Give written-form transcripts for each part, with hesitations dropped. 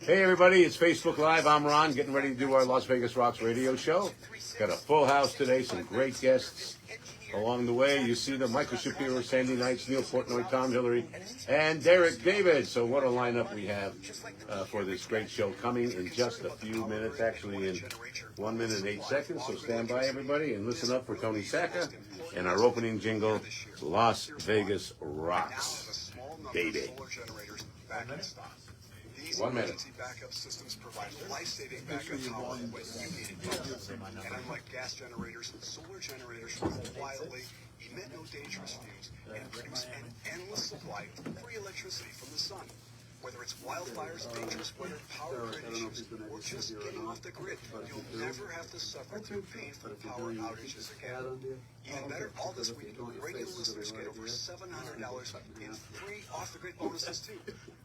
Hey everybody, it's Facebook Live. I'm Ron, getting ready to do our Las Vegas Rocks radio show. Got a full house today, some great guests along the way. You see the Michael Shapiro, Sandy Knights, Neil Portnoy, Tom Hillary, and Derek David. So what a lineup we have for this great show coming in just a few minutes, actually in 1 minute and 8 seconds. So stand by everybody and listen up for Tony Sacca and our opening jingle, Las Vegas Rocks, baby. 1 minute. Emergency backup systems provide life-saving backup power when you need it. And unlike gas generators, solar generators run quietly, emit no dangerous fumes, and produce an endless supply of free electricity from the sun. Whether it's wildfires, dangerous weather, power grid issues, or just getting off the grid, you'll never have to suffer through painful power outages again. Even better, all this week, regular listeners get over $700 in free off-the-grid bonuses too.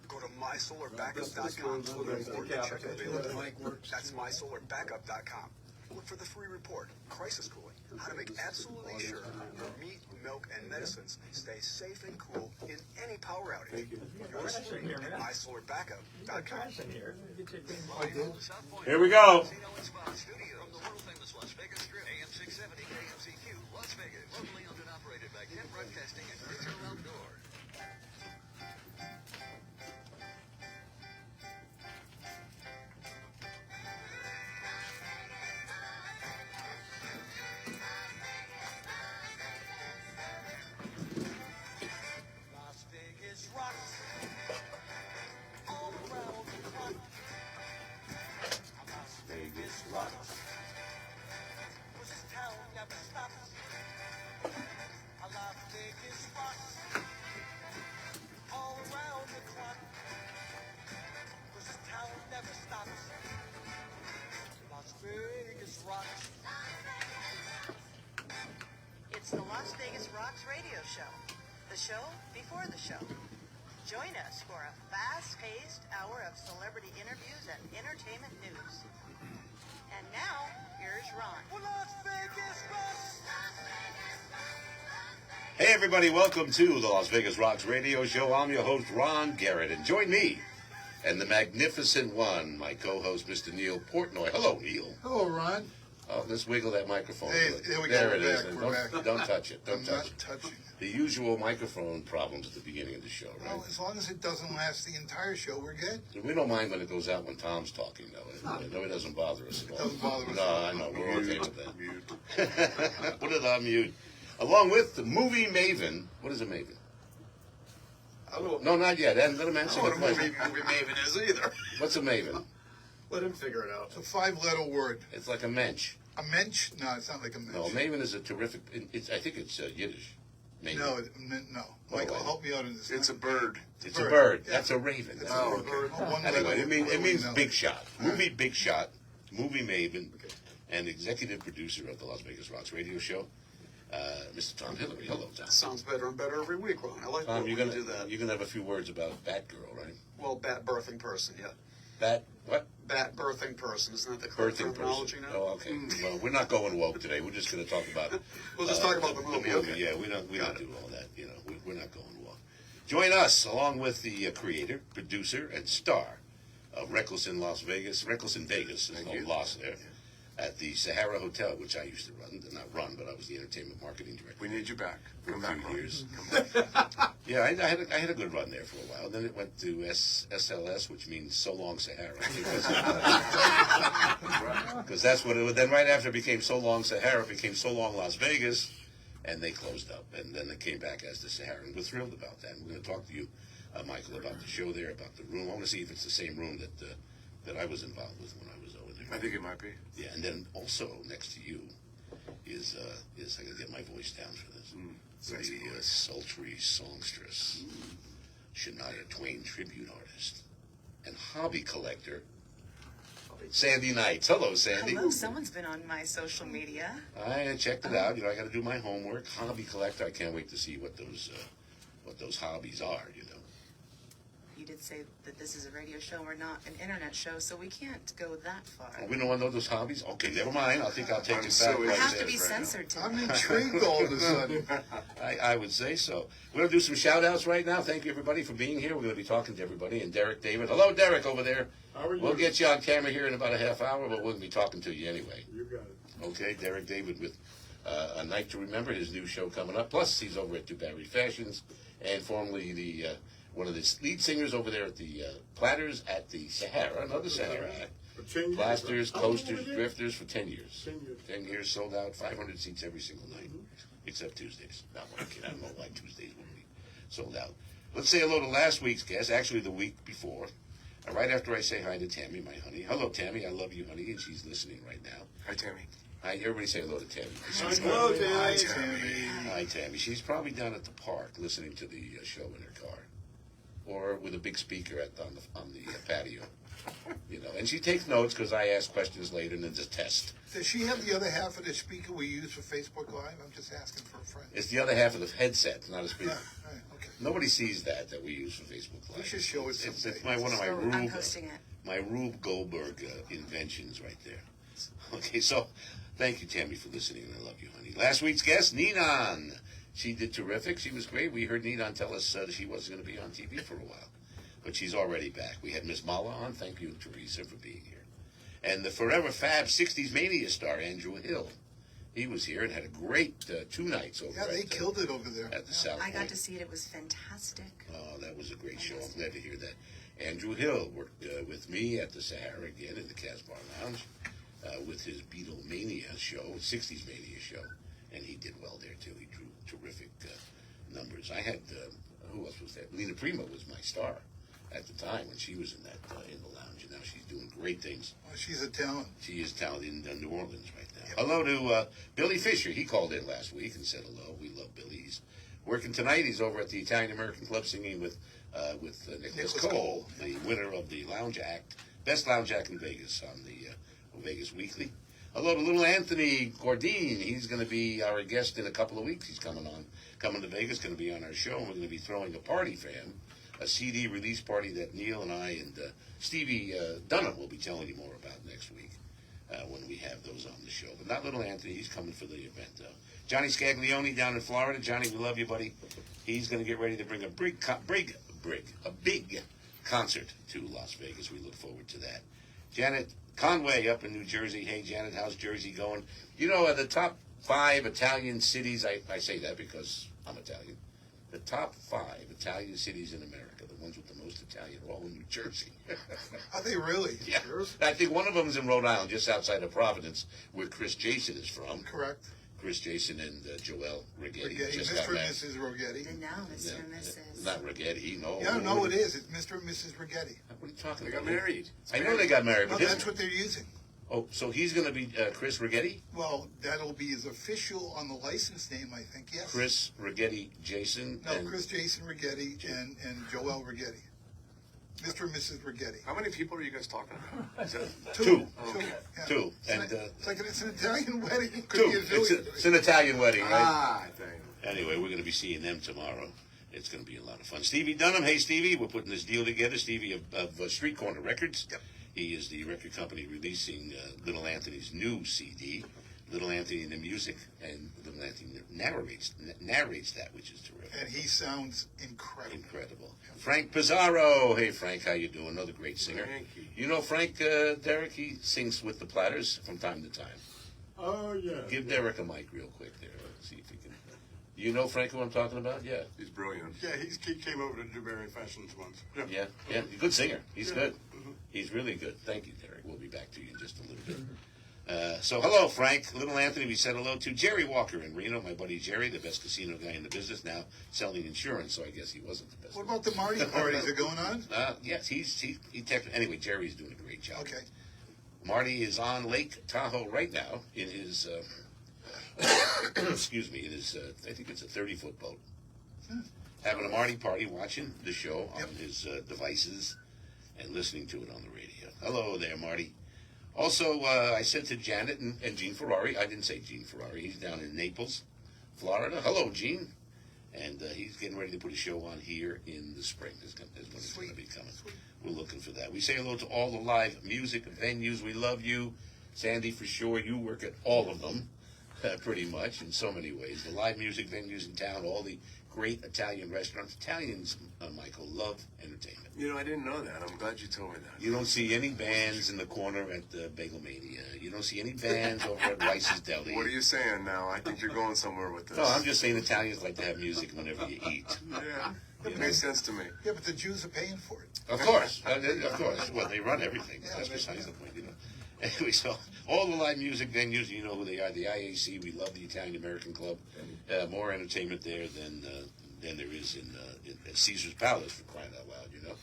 Go to mysolarbackup.com to look for and check availability. That's mysolarbackup.com. Look for the free report, Crisis Cooling, how to make absolutely sure your meat, milk, and medicines stay safe and cool in any power outage. Yours free at mysolarbackup.com. Here we go. From the world-famous Las Vegas Strip, AM 670 KMCQ, Las Vegas, locally owned and operated by Ken Broadcasting and Digital Outdoor. Las Vegas rocks all around the clock. Las Vegas rocks. This town never stops. Las Vegas rocks all around the clock. This town never stops. Las Vegas rocks. It's the Las Vegas Rocks radio show, the show before the show. Join us for a fast-paced hour of celebrity interviews and entertainment news. And now, here's Ron. Las Vegas rocks. Hey everybody, welcome to the Las Vegas Rocks radio show. I'm your host, Ron Garrett, and join me and the magnificent one, my co-host, Mr. Neil Portnoy. Hello, Neil. Hello, Ron. Oh, let's wiggle that microphone. Hey, there we go. There We're it is. back. And We're back. Don't touch it. Don't I'm touch not it. touching. The usual microphone problems at the beginning of the show, right? Well, as long as it doesn't last the entire show, we're good. We don't mind when it goes out when Tom's talking, though. No, it doesn't bother us at all. Doesn't bother us. No, I know. We're okay with that. Put it on mute. Along with the movie Maven. What is a Maven? No, not yet. Let him I answer don't the know what a question. movie Maven is either. What's a Maven? Let him figure it out. It's a 5-letter word. It's like a mensch. A mensch? No, it's not like a mensch. No, a Maven is a terrific. I think it's Yiddish. Maven. No. Michael, wait. help me out on this. It's a bird. It's a bird. Yeah. That's a raven. It's That's a a bird. bird. One Anyway, letter. it means No. big shot. Movie Big Shot. Movie Maven. And executive producer of the Las Vegas Rocks radio show, Mr. Tom Hillary. Hello, Tom. Sounds better and better every week, Ron. I like Tom, when you're we gonna do that. You're gonna have a few words about Batgirl, right? Well, bat birthing person, yeah. Bat what? Bat birthing person. Isn't that the correct Birthing terminology person. now? Oh, okay. Well, we're not going woke today. We're just going to talk about. We'll just talk about the movie, okay. Yeah, we don't Got do it. all that. You know, we're not going woke. Join us along with the creator, producer, and star of Reckless in Las Vegas. Reckless in Vegas. There's no loss there. At the Sahara Hotel, which I used to run. Not run, but I was the entertainment marketing director. We need you back. For Come a back, few Ron. years. Yeah, I had a good run there for a while. Then it went to SLS, which means So Long Sahara. Because that's what it was. Then right after it became So Long Sahara, it became So Long Las Vegas, and they closed up. And then it came back as the Sahara. And we're thrilled about that. And we're going to talk to you, Michael, about the show there, about the room. I want to see if it's the same room that I was involved with when I was over there. I think it might be. Yeah, and then also next to you is I gotta get my voice down for this. Sexy The sultry songstress, Shania Twain tribute artist, and hobby collector, Sandy Knights. Hello, Sandy. Hello, someone's been on my social media. I checked it out. You know, I got to do my homework. Hobby collector. I can't wait to see what those hobbies are. You know. You did say that this is a radio show, we're not an internet show, so we can't go that far. Oh, we don't want to know those hobbies? Okay, never mind. I think I'll take I'm it so back. We right have to there. be right now. censored today. I'm intrigued all of a sudden. I would say so. We're going to do some shout-outs right now. Thank you, everybody, for being here. We're going to be talking to everybody. And Derek David. Hello, Derek, over there. How are you? We'll get you on camera here in about a half hour, but we're going to be talking to you anyway. You got it. Okay, Derek David with A Night to Remember, his new show coming up. Plus, he's over at DuBarry Fashions and formerly the one of the lead singers over there at the Platters at the Sahara, another Sahara act. For 10 years. Plasters, How long coasters, was it? drifters for 10 years. 10 years. 10 years, sold out, 500 seats every single night, except Tuesdays. No, I'm kidding. I don't know why Tuesdays wouldn't be sold out. Let's say hello to last week's guest, actually the week before. Right after I say hi to Tammy, my honey. Hello, Tammy. I love you, honey, and she's listening right now. Hi, Tammy. Hi, everybody say hello to Tammy. Hello, Hi, Dad. Tammy. Hi, Tammy. She's probably down at the park listening to the show in her car, or with a big speaker on the patio. You know, and she takes notes because I ask questions later and then just test. Does she have the other half of the speaker we use for Facebook Live? I'm just asking for a friend. It's the other half of the headset, not a speaker. Yeah, right, okay. Nobody sees that we use for Facebook Live. We should show it It's someday. one of my So I'm Rube, posting it. my Rube Goldberg inventions right there. Okay, so thank you, Tammy, for listening, and I love you, honey. Last week's guest, Ninan. She did terrific. She was great. We heard Ninan tell us she wasn't going to be on TV for a while, but she's already back. We had Miss Mala on. Thank you, Teresa, for being here. And the forever fab 60s Mania star, Andrew Hill. He was here and had a great 2 nights over Yeah, they at, killed it over there. at the Yeah. South I got Point. to see it. It was fantastic. Oh, that was a great show. I'm glad to hear that. Andrew Hill worked with me at the Sahara again in the Casbar Lounge with his Beatlemania show, 60s Mania show, and he did well there too. He drew terrific numbers. I had who else was that? Lena Prima was my star at the time when she was in that in the lounge, and now she's doing great things. Oh, she's a talent. She is talented in New Orleans right now. Hello to Billy Fisher. He called in last week and said hello. We love Billy. He's working tonight. He's over at the Italian American Club singing with Nicholas Nicholas Cole, Cole. the winner of the Lounge Act, best Lounge Act in Vegas on the Vegas Weekly. Hello to little Anthony Gordine. He's going to be our guest in a couple of weeks. He's coming to Vegas, going to be on our show, and we're going to be throwing a party for him, a CD release party that Neil and I and Stevie Dunham will be telling you more about next week when we have those on the show. But not little Anthony. He's coming for the event. Johnny Scaglione down in Florida. Johnny, we love you, buddy. He's going to get ready to bring a big concert to Las Vegas. We look forward to that. Janet Conway up in New Jersey. Hey, Janet, how's Jersey going? You know, the top 5 Italian cities, I say that because I'm Italian. The top 5 Italian cities in America, the ones with the most Italian, are all in New Jersey. Are they really? Yeah. I think one of them is in Rhode Island, just outside of Providence, where Chris Jason is from. Correct. Chris Jason and Joelle Righetti Rigetti, just Mr. got and married. Mrs. Rigetti. And now Mr. and Mrs. Not Righetti, no. Yeah, no, it is. It's Mr. and Mrs. Rigetti. What are you talking They about? got married. I know they got married, No, but that's what they're using. Oh, so he's going to be Chris Righetti? Well, that'll be his official on the license name, I think, yes. Chris Righetti Jason? No, and Chris Jason Rigetti and Joelle Rigetti. Mr. and Mrs. Rigetti. How many people are you guys talking about? Is that- Two. Yeah. Two. And It's an Italian wedding. It could two. be a zillion. It's an Italian wedding, right? Ah, dang. Anyway, we're going to be seeing them tomorrow. It's going to be a lot of fun. Stevie Dunham. Hey, Stevie. We're putting this deal together. Stevie of Street Corner Records. Yep. He is the record company releasing Little Anthony's new CD, Little Anthony and the Music, and Little Anthony narrates that, which is terrific. And he sounds incredible. Incredible. Frank Pizarro. Hey, Frank, how you doing? Another great singer. Thank you. You know Frank, Derek, he sings with the Platters from time to time. Oh, yeah. Give Derek a mic real quick there. See if he can. You know Frank who I'm talking about? Yeah. He's brilliant. Yeah, he came over to DuBarry Fashions once. Yeah. Good singer. He's good. Mhm. He's really good. Thank you, Derek. We'll be back to you in just a little bit. So hello, Frank. Little Anthony, we said hello to Jerry Walker in Reno, my buddy Jerry, the best casino guy in the business, now selling insurance, so I guess he wasn't the best. What about the Marty parties that are going on? Yes, he anyway, Jerry's doing a great job. Okay. Marty is on Lake Tahoe right now in his, excuse me, in his, I think it's a 30-foot boat. Having a Marty party, watching the show on his devices and listening to it on the radio. Hello there, Marty. Also, I said to Janet and Gene Ferrari, I didn't say Gene Ferrari, he's down in Naples, Florida. Hello, Gene. And he's getting ready to put a show on here in the spring. Is when it's going to be coming. We're looking for that. We say hello to all the live music venues. We love you. Sandy, for sure, you work at all of them, pretty much, in so many ways. The live music venues in town, all the great Italian restaurants. Italians, Michael, love entertainment. You know, I didn't know that. I'm glad you told me that. You don't see any bands in the corner at Bagel Mania. You don't see any bands over at Rice's Deli. What are you saying now? I think you're going somewhere with this. No, I'm just saying Italians like to have music whenever you eat. Yeah, it makes sense to me. Yeah, but the Jews are paying for it. Of course. Well, they run everything. That's besides the point, Anyway, so all the live music venues, you know who they are. The IAC, we love the Italian American Club. More entertainment there than there is in Caesar's Palace, for crying out loud,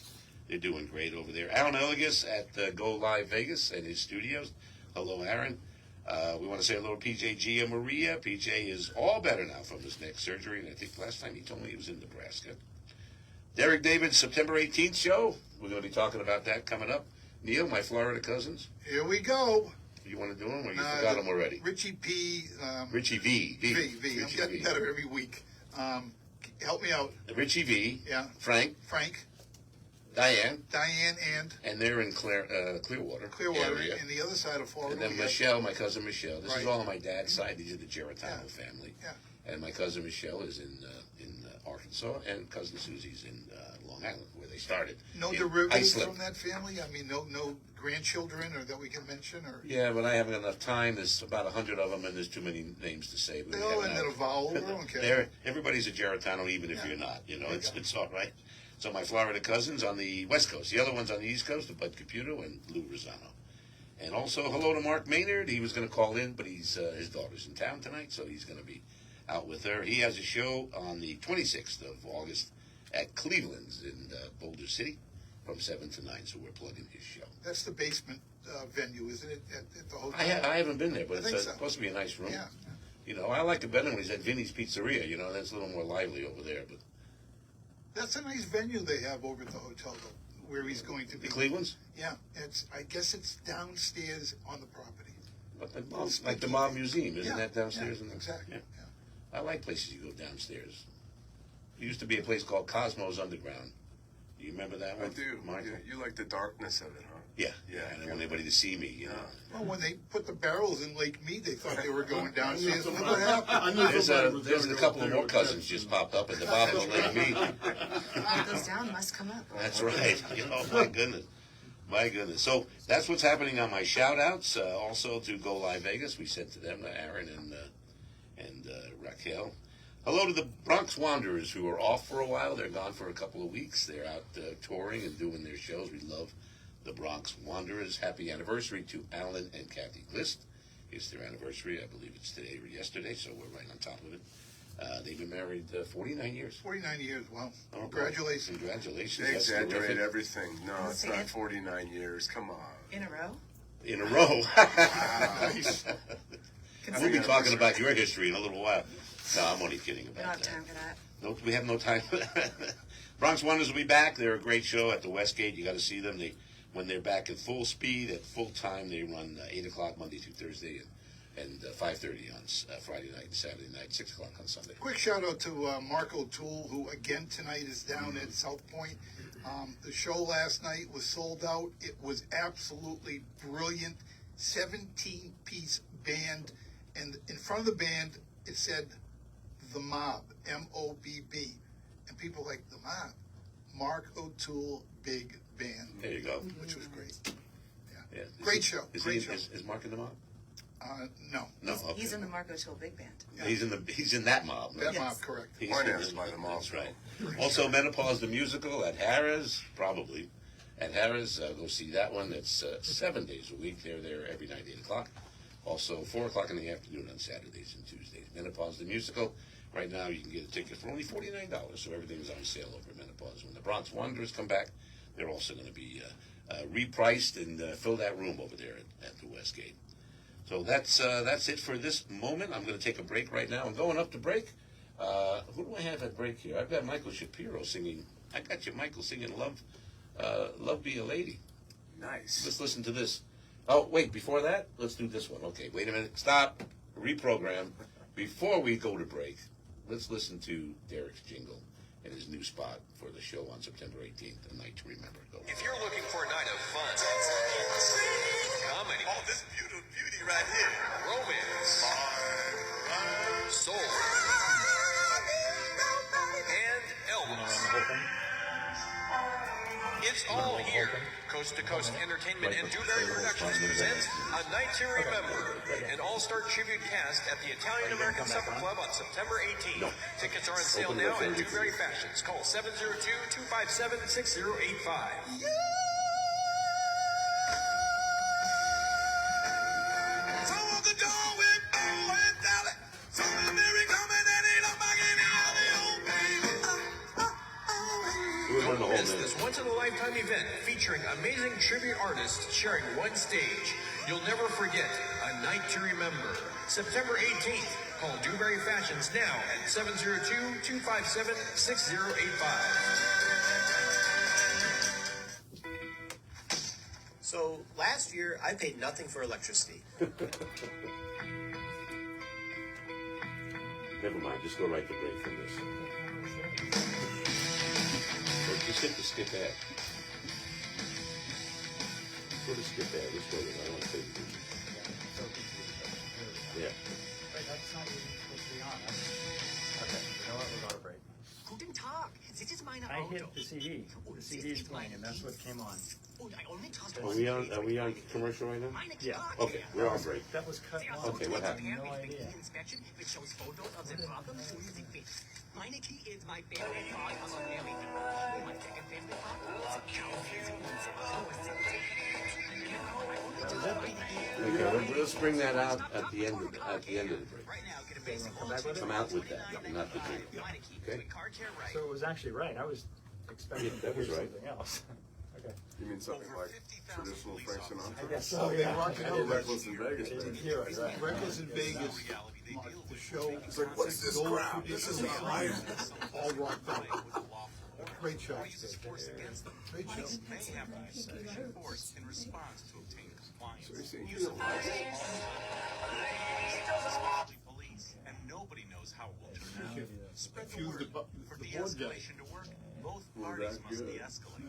They're doing great over there. Aaron Eligas at Go Live Vegas and his studios. Hello, Aaron. We want to say hello to PJ Gia Maria. PJ is all better now from his neck surgery, and I think last time he told me he was in Nebraska. Derek David's September 18th show. We're going to be talking about that coming up. Neil, my Florida cousins. Here we go. You want to do them, or you forgot them already? Richie P. Richie V. V. Richie I'm getting V. better every week. Help me out. Richie V. Yeah. Frank. Diane. And they're in Clearwater. Area. And the other side of Florida. And then Michelle, my cousin Michelle. This is all on my dad's side. These are the Geritano family. Yeah. And my cousin Michelle is in Arkansas, and cousin Susie's in Long Island, where they started. No in derivatives Iceland. from that family? I mean, no grandchildren or that we can mention? Or Yeah, but I haven't enough time. There's about 100 of them, and there's too many names to say. They all end in a vowel. We're okay. Everybody's a Geritano, even if you're not. It's all right. So my Florida cousins on the West Coast. The other ones on the East Coast are Bud Caputo and Lou Rosano. And also, hello to Mark Maynard. He was going to call in, but his daughter's in town tonight, so he's going to be out with her. He has a show on the 26th of August at Cleveland's in Boulder City from 7 to 9, so we're plugging his show. That's the basement venue, isn't it, at the hotel? I haven't been there, but it's so. supposed to be a nice room. Yeah. I like it better when he's at Vinny's Pizzeria. That's a little more lively over there. But That's a nice venue they have over at the hotel, though, where he's going to be. The Cleveland's? Yeah, I guess it's downstairs on the property. But the Mob Museum, isn't that downstairs? Yeah, exactly. Yeah. I like places you go downstairs. There used to be a place called Cosmos Underground. Do you remember that one? I do. Michael? You like the darkness of it, huh? Yeah. Yeah. I don't want anybody to see me, Well, when they put the barrels in Lake Mead, they thought they were going downstairs. Look what happened. I knew There's somebody was a gonna go couple up of there more with cousins that. just popped up at the bottom of Lake Mead. What goes down must come up. That's right. My goodness. My goodness. So that's what's happening on my shout-outs. Also to Go Live Vegas. We said to them, Aaron and Raquel. Hello to the Bronx Wanderers, who are off for a while. They're gone for a couple of weeks. They're out touring and doing their shows. We love the Bronx Wanderers. Happy anniversary to Alan and Kathy Glist. It's their anniversary. I believe it's today or yesterday, so we're right on top of it. They've been married 49 years. 49 years, wow. Oh, Congratulations. Congratulations. They That's exaggerate terrific. everything. No, it's Say not it. 49 years. Come on. In a row? In a row. Nice. We'll be talking about your history in a little while. No, I'm only kidding We don't about have that. time for that. No, we have no time for that. Bronx Wonders will be back. They're a great show at the Westgate. You got to see them. When they're back at full speed, at full time, they run 8 o'clock Monday through Thursday and 5:30 on Friday night and Saturday night, 6 o'clock on Sunday. Quick shout out to Mark O'Toole, who again tonight is down at South Point. The show last night was sold out. It was absolutely brilliant. 17-piece band, and in front of the band it said The Mob, M-O-B-B, and people like The Mob, Mark O'Toole Big Band. There you go. Which was great. Yeah. Great show. Great show. Is Mark in the mob? No, No. Okay. He's in the Marco Tool Big Band. He's in that mob. that Yes. Mob, correct. He's Financed by the mob. That's right. Also, Menopause the Musical at Harrah's, probably. At Harrah's, go see that one. It's 7 days a week. They're there every night, 8 o'clock. Also, 4 o'clock in the afternoon on Saturdays and Tuesdays. Menopause the Musical. Right now, you can get a ticket for only $49, so everything's on sale over at Menopause. When the Bronx Wanderers come back, they're also going to be repriced and fill that room over there at the Westgate. So that's it for this moment. I'm going to take a break right now. I'm going up to break. Who do I have at break here? I've got Michael Shapiro singing. I got you, Michael, singing Love Be a Lady. Nice. Let's listen to this. Oh, wait, before that, let's do this one. Okay, wait a minute. Stop. Reprogram. Before we go to break, let's listen to Derek's jingle and his new spot for the show on September 18th, A Night to Remember. Go. If you're looking for a night of fun, comedy, Oh, this beauty right here. romance, soul, and Elvis. It's all here. Coast to Coast Entertainment and Dewberry Productions presents A Night to Remember, an all-star tribute cast at the Italian American Supper Club on September 18th. Tickets are on sale now at Dewberry Fashions. Call 702-257-6085. We're Don't miss this once-in-a-lifetime event featuring amazing tribute artists sharing one stage. You'll never forget A Night to Remember. September 18th. Call Dewberry Fashions now at 702-257-6085. So last year, I paid nothing for electricity. Never mind, just go right to break from this. Or just hit the skip ad. Go to skip ad. Let's go to it. I don't want to say the music. Yeah. That's not even supposed to be on. Okay, you know what? We're going to break. Guten Tag, this is meine I Auto. hit the CD. The CD is playing, and that's what came on. Und I only trust Are we on commercial right now? Yeah. Okay, we're on break. That was cut off. Okay, what happened? I have no idea. Inspection, which shows photos of the problem soon as it fits. Meine key is my favorite car on America. My second favorite car is a Okay, let's bring that out at the end of the break. Right now, get a basic Come back with it? Come out with that, not the jingle. Okay? car care right. So it was actually right. I was expecting Yeah, that to was hear right. something else. Okay. You mean something like traditional Frank I Sinatra? guess so, yeah. I didn't, Reckless in Vegas, I didn't baby. hear it, right. Reckless in Vegas, the show. It's like, what is this crowd? This is not right. All rocked out. Great show. Great show. May have to use sufficient force in response to obtain compliance. So you're saying Use you're of alive? police, and nobody knows how it will turn out. Spread the Fuse word. the For board guy. de-escalation to work, both Well, parties that's must good. de-escalate.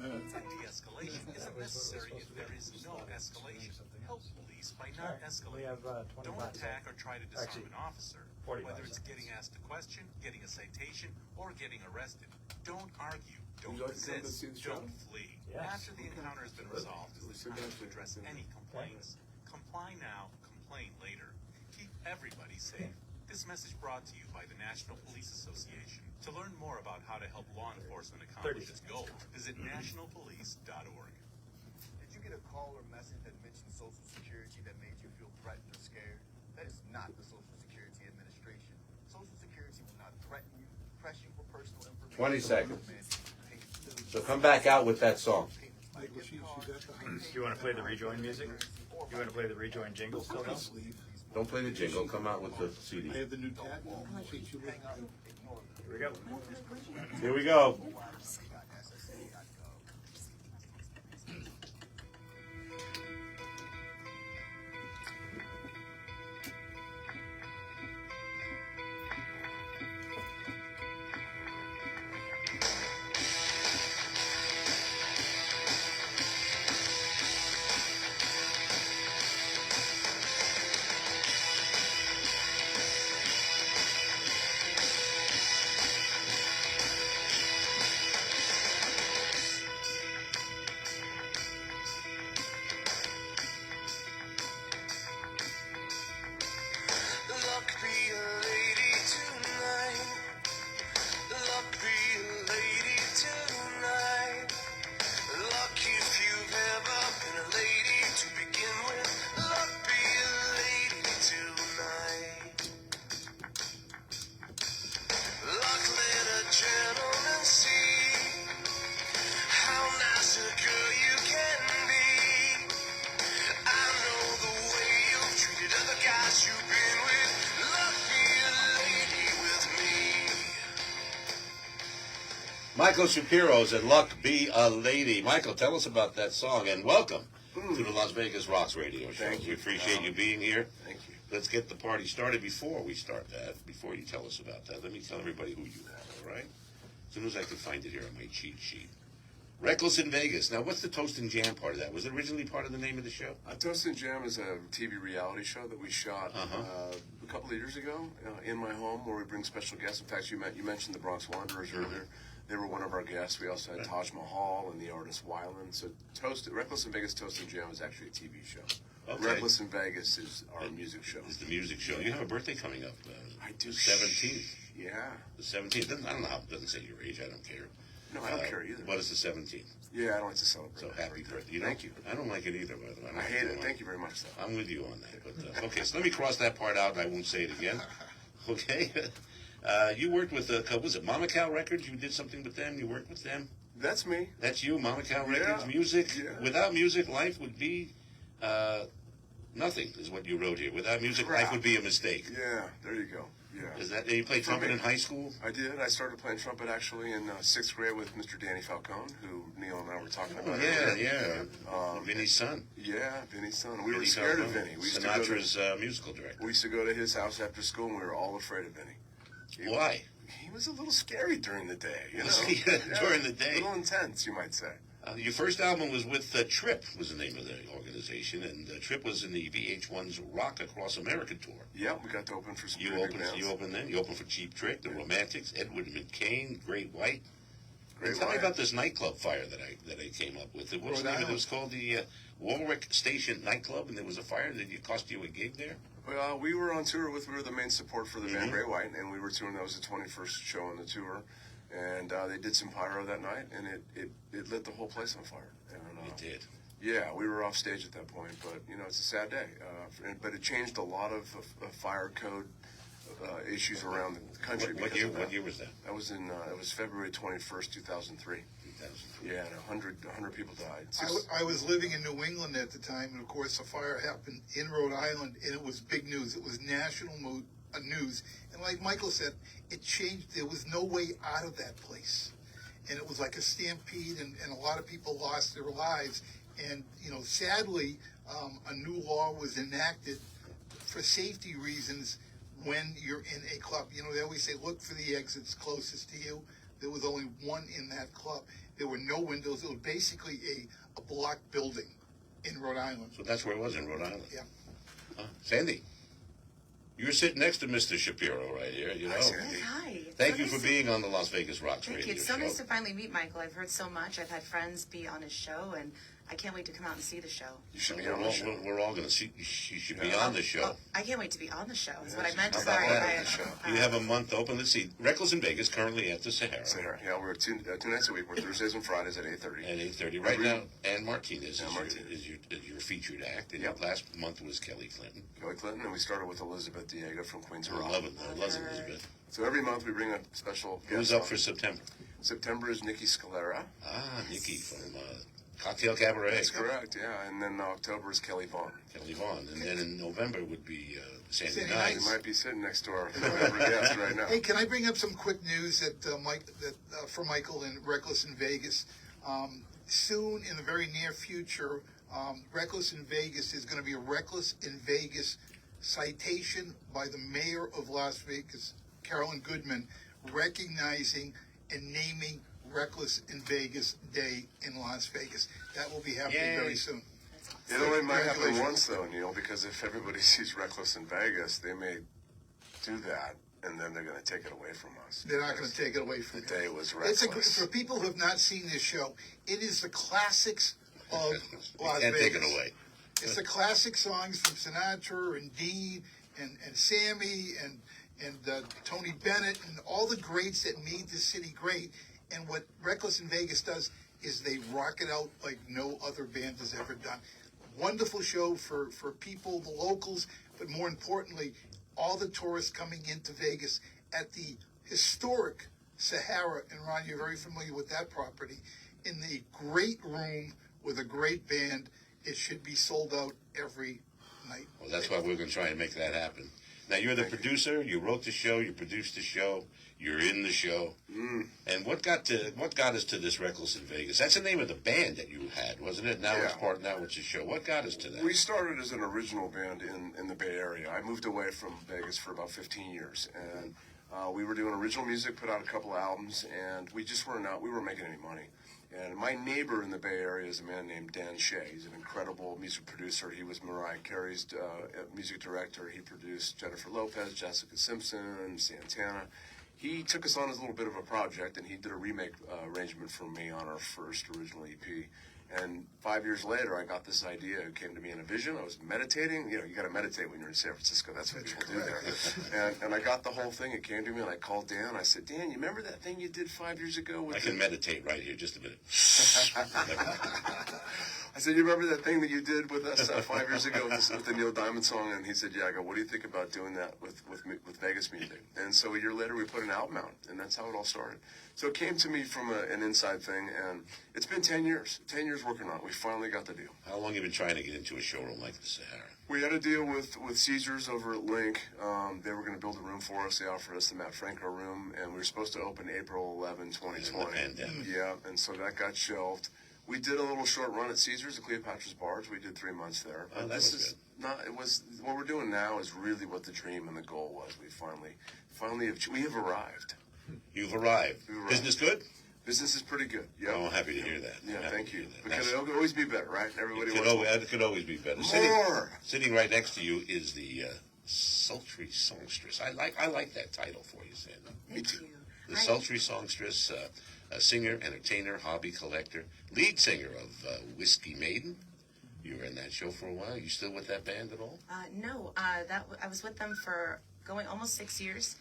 De-escalation isn't necessary if there is no escalation. Help police by not We escalating. have 25 Don't attack or seconds. try to disarm Actually, an officer. 45 Whether it's seconds. getting asked a question, getting a citation, or getting arrested. Don't argue. Don't Would you like to come to resist. see the show? Don't flee. Yes. After the encounter has been resolved, it's time to address any complaints. Comply now, complain later. Keep everybody safe. This message brought to you by the National Police Association. To learn more about how to help law enforcement accomplish its goal, visit nationalpolice.org. Did you get a call or message that mentioned Social Security that made you feel threatened or scared? That is not the Social Security Administration. Social Security will not threaten you, press you for personal information. 20 seconds. So come back out with that song. Michael, she's at the house. Do you want to play the rejoin music? You want to play the rejoin jingle still now? Don't play the jingle. Come out with the CD. I have the new tat. She was- Here we go. Here we go. Luck be a lady tonight. Luck be a lady tonight. Luck if you've ever been a lady to begin with. Luck be a lady tonight. Luck let a gentleman see how nice a girl you can be. I know the way you've treated other guys you've been with. Luck be a lady with me. Michael Shapiro's and Luck Be a Lady. Michael, tell us about that song and welcome to the Las Vegas Rocks radio show. Thank you. We appreciate you being here. Thank you. let's get the party started. Before we start that, before you tell us about that, let me tell everybody who you are, all right? As soon as I can find it here on my cheat sheet. Reckless in Vegas. Now, what's the Toast and Jam part of that? Was it originally part of the name of the show? Toast and Jam is a TV reality show that we shot a couple of years ago in my home, where we bring special guests. In fact, you mentioned the Bronx Wanderers earlier. They were one of our guests. We also had Taj Mahal and the artist Wyland. So Reckless in Vegas, Toast and Jam is actually a TV show. Okay. Reckless in Vegas is our music show. It's the music show. You have a birthday coming up. I do. 17th. Yeah. The 17th. I don't know how it doesn't say your age. I don't care. No, I don't care either. What is the 17th? Yeah, I don't like to celebrate. So happy birthday. Thank you. I don't like it either, by the way. I hate it. Thank you very much, though. I'm with you on that. But okay, so let me cross that part out, and I won't say it again. Okay? You worked with, was it Mama Cow Records? You did something with them? You worked with them? That's me. That's you, Mama Cow Records? Yeah. Music? Yeah. Without music, life would be nothing, is what you wrote here. Without music, life would be a mistake. Yeah, there you go. Yeah. Is that, you played trumpet in high school? I did. I started playing trumpet actually in 6th grade with Mr. Danny Falcone, who Neil and I were talking about. Yeah. Vinny's son. Yeah, Vinny's son. We were scared of Vinny. We used Sinatra's musical director. We used to go to his house after school, and we were all afraid of Vinny. Why? He was a little scary during the day, you know. During the day. A little intense, you might say. Your first album was with Trip, was the name of the organization, and Trip was in the VH1's Rock Across America tour. Yeah, we got to open for some You opened then? You opened for Cheap Trick, The Romantics, Edward McCain, Great White. Tell me about this nightclub fire that I came up with. What's the name of it? It was called the Warwick Station nightclub, and there was a fire. Did it cost you a gig there? Well, we were on tour we were the main support for the band Great White, and we were touring. That was the 21st show on the tour. And they did some pyro that night, and it lit the whole place on fire. And, it did. Yeah, we were off stage at that point, but it's a sad day. But it changed a lot of fire code issues around the country. What year was that? That was it was February 21st, 2003. Yeah, and 100 people died. I was living in New England at the time, and of course, a fire happened in Rhode Island, and it was big news. It was national news, and like Michael said, it changed. There was no way out of that place, and it was like a stampede, and a lot of people lost their lives. And sadly, a new law was enacted for safety reasons when you're in a club. They always say, look for the exits closest to you. There was only one in that club. There were no windows. It was basically a block building in Rhode Island. So that's where it was, in Rhode Island? Yeah. Sandy, you're sitting next to Mr. Shapiro right here, Hi, Sandy. Hi. Thank you for being on the Las Vegas Rocks radio show. Thank you. It's so nice to finally meet Michael. I've heard so much. I've had friends be on his show, and I can't wait to come out and see the show. You should be on the show. We're all going to see. You should be on the show. I can't wait to be on the show. Is what I meant. How Sorry. about that? You have a month open. Let's see. Reckless in Vegas, currently at the Sahara. Yeah, we're two nights a week. We're Thursdays and Fridays at 8:30. At 8:30 right now. And Martinez is your featured act. And last month was Kelly Clinton. And we started with Elizabeth Diego from Queens I love Elizabeth. So every month we bring a special guest. Who's up for September? September is Nikki Scalera. Nikki from Cocktail Cabaret. That's correct, yeah. And then October is Kelly Vaughn. And then in November would be Sandy Sandy Nice. He might be sitting next to our November guest right now. Hey, can I bring up some quick news for Michael and Reckless in Vegas? Soon, in the very near future, Reckless in Vegas is going to be a Reckless in Vegas citation by the mayor of Las Vegas, Carolyn Goodman, recognizing and naming Reckless in Vegas Day in Las Vegas. That will be happening very soon. It only might happen once, though, Neil, because if everybody sees Reckless in Vegas, they may do that, and then they're going to take it away from us. They're not going to take it away from the day was Reckless. For people who have not seen this show, it is the classics of Las Can't Vegas. take it away. It's the classic songs from Sinatra and Dean and Sammy and Tony Bennett and all the greats that made this city great. And what Reckless in Vegas does is they rock it out like no other band has ever done. Wonderful show for people, the locals, but more importantly, all the tourists coming into Vegas at the historic Sahara. And Ron, you're very familiar with that property. In the great room with a great band, it should be sold out every night. Well, that's why we're going to try and make that happen. Now, you're the producer. You wrote the show. You produced the show. You're in the show. And what got us to this Reckless in Vegas? That's the name of the band that you had, wasn't it? Now it's now it's a show. What got us to that? We started as an original band in the Bay Area. I moved away from Vegas for about 15 years, and we were doing original music, put out a couple of albums, and we just weren't making any money. And my neighbor in the Bay Area is a man named Dan Shea. He's an incredible music producer. He was Mariah Carey's music director. He produced Jennifer Lopez, Jessica Simpson, Santana. He took us on as a little bit of a project, and he did a remake arrangement for me on our first original EP. And 5 years later, I got this idea. It came to me in a vision. I was meditating. You know, you got to meditate when you're in San Francisco. That's what people do there. And I got the whole thing. It came to me, and I called Dan. I said, Dan, you remember that thing you did 5 years ago? With I can meditate right here. Just a minute. I said, you remember that thing that you did with us 5 years ago with the Neil Diamond song? And he said, yeah. I go, what do you think about doing that with Vegas music? And so a year later, we put an album out, and that's how it all started. So it came to me from an inside thing, and it's been 10 years. 10 years working on it. We finally got the deal. How long have you been trying to get into a showroom like the Sahara? We had a deal with Caesars over at Link. They were going to build a room for us. They offered us the Matt Franco room, and we were supposed to open April 11, 2020. Yeah, and so that got shelved. We did a little short run at Caesars, at Cleopatra's Barge. We did 3 months there. Oh, that was good. What we're doing now is really what the dream and the goal was. We have arrived. You've arrived. Business good? Business is pretty good. Yeah. Oh, I'm happy to hear that. Yeah, thank you. Because it could always be better, right? Everybody it could always be better. More. Sitting right next to you is the sultry songstress. I like that title for you, Sandy. Me too. The sultry songstress, a singer, entertainer, hobby collector, lead singer of Whiskey Maiden. You were in that show for a while. You still with that band at all? No, I was with them for going almost 6 years.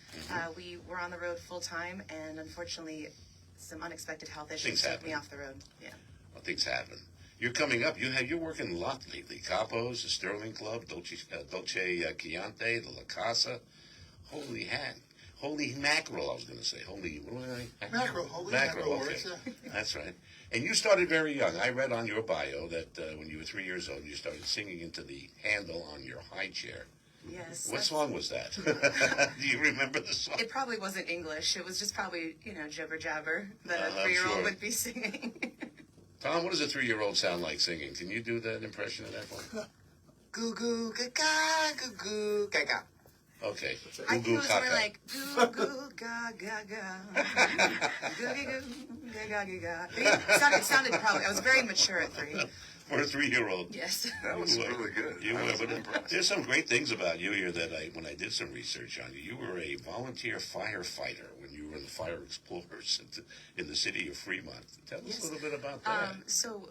We were on the road full time, and unfortunately, some unexpected health issues took me off the road. Yeah. Well, things happen. You're coming up. You're working a lot lately. Capos, the Sterling Club, Dolce Chianti, the La Casa. Holy mackerel, I was going to say. Holy mackerel, okay. That's right. And you started very young. I read on your bio that when you were 3 years old, you started singing into the handle on your high chair. Yes. What song was that? Do you remember the song? It probably wasn't English. It was just probably, jibber jabber that a 3-year-old would be singing. Tom, what does a 3-year-old sound like singing? Can you do that impression of that one? Goo goo gaga, goo goo gaga. Okay. I think it was more like goo goo ga ga ga. Goo goo ga ga ga ga. It sounded probably. I was very mature at 3. For a 3-year-old. Yes. That was really good. You were, but there's some great things about you here that when I did some research on you, you were a volunteer firefighter when you were in the Fire Explorers in the city of Fremont. Tell us a little bit about that. So,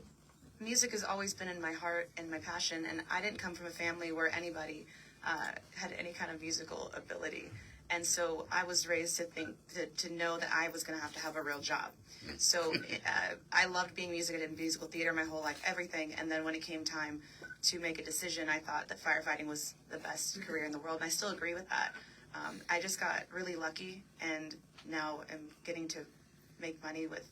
music has always been in my heart and my passion, and I didn't come from a family where anybody had any kind of musical ability. And so I was raised to know that I was going to have a real job. So I loved being music. I did musical theater my whole life, everything. And then when it came time to make a decision, I thought that firefighting was the best career in the world. And I still agree with that. I just got really lucky, and now I'm getting to make money with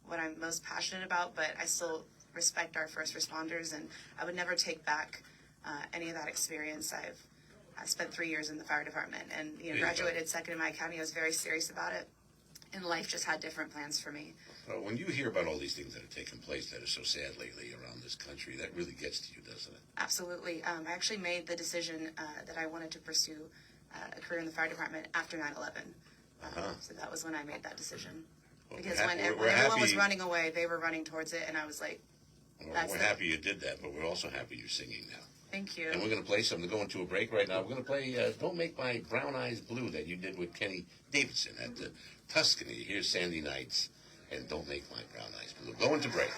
what I'm most passionate about. But I still respect our first responders, and I would never take back any of that experience. I spent 3 years in the fire department, and graduated second in my county. I was very serious about it, and life just had different plans for me. Well, when you hear about all these things that have taken place that are so sad lately around this country, that really gets to you, doesn't it? Absolutely. I actually made the decision that I wanted to pursue a career in the fire department after 9/11. So that was when I made that decision. Because when everyone was running away, they were running towards it, and I was like, we're happy you did that, but we're also happy you're singing now. Thank you. And we're going to play something. We're going to a break right now. We're going to play Don't Make My Brown Eyes Blue that you did with Kenny Davidson at the Tuscany. Here's Sandy Nights and Don't Make My Brown Eyes Blue. Going to break.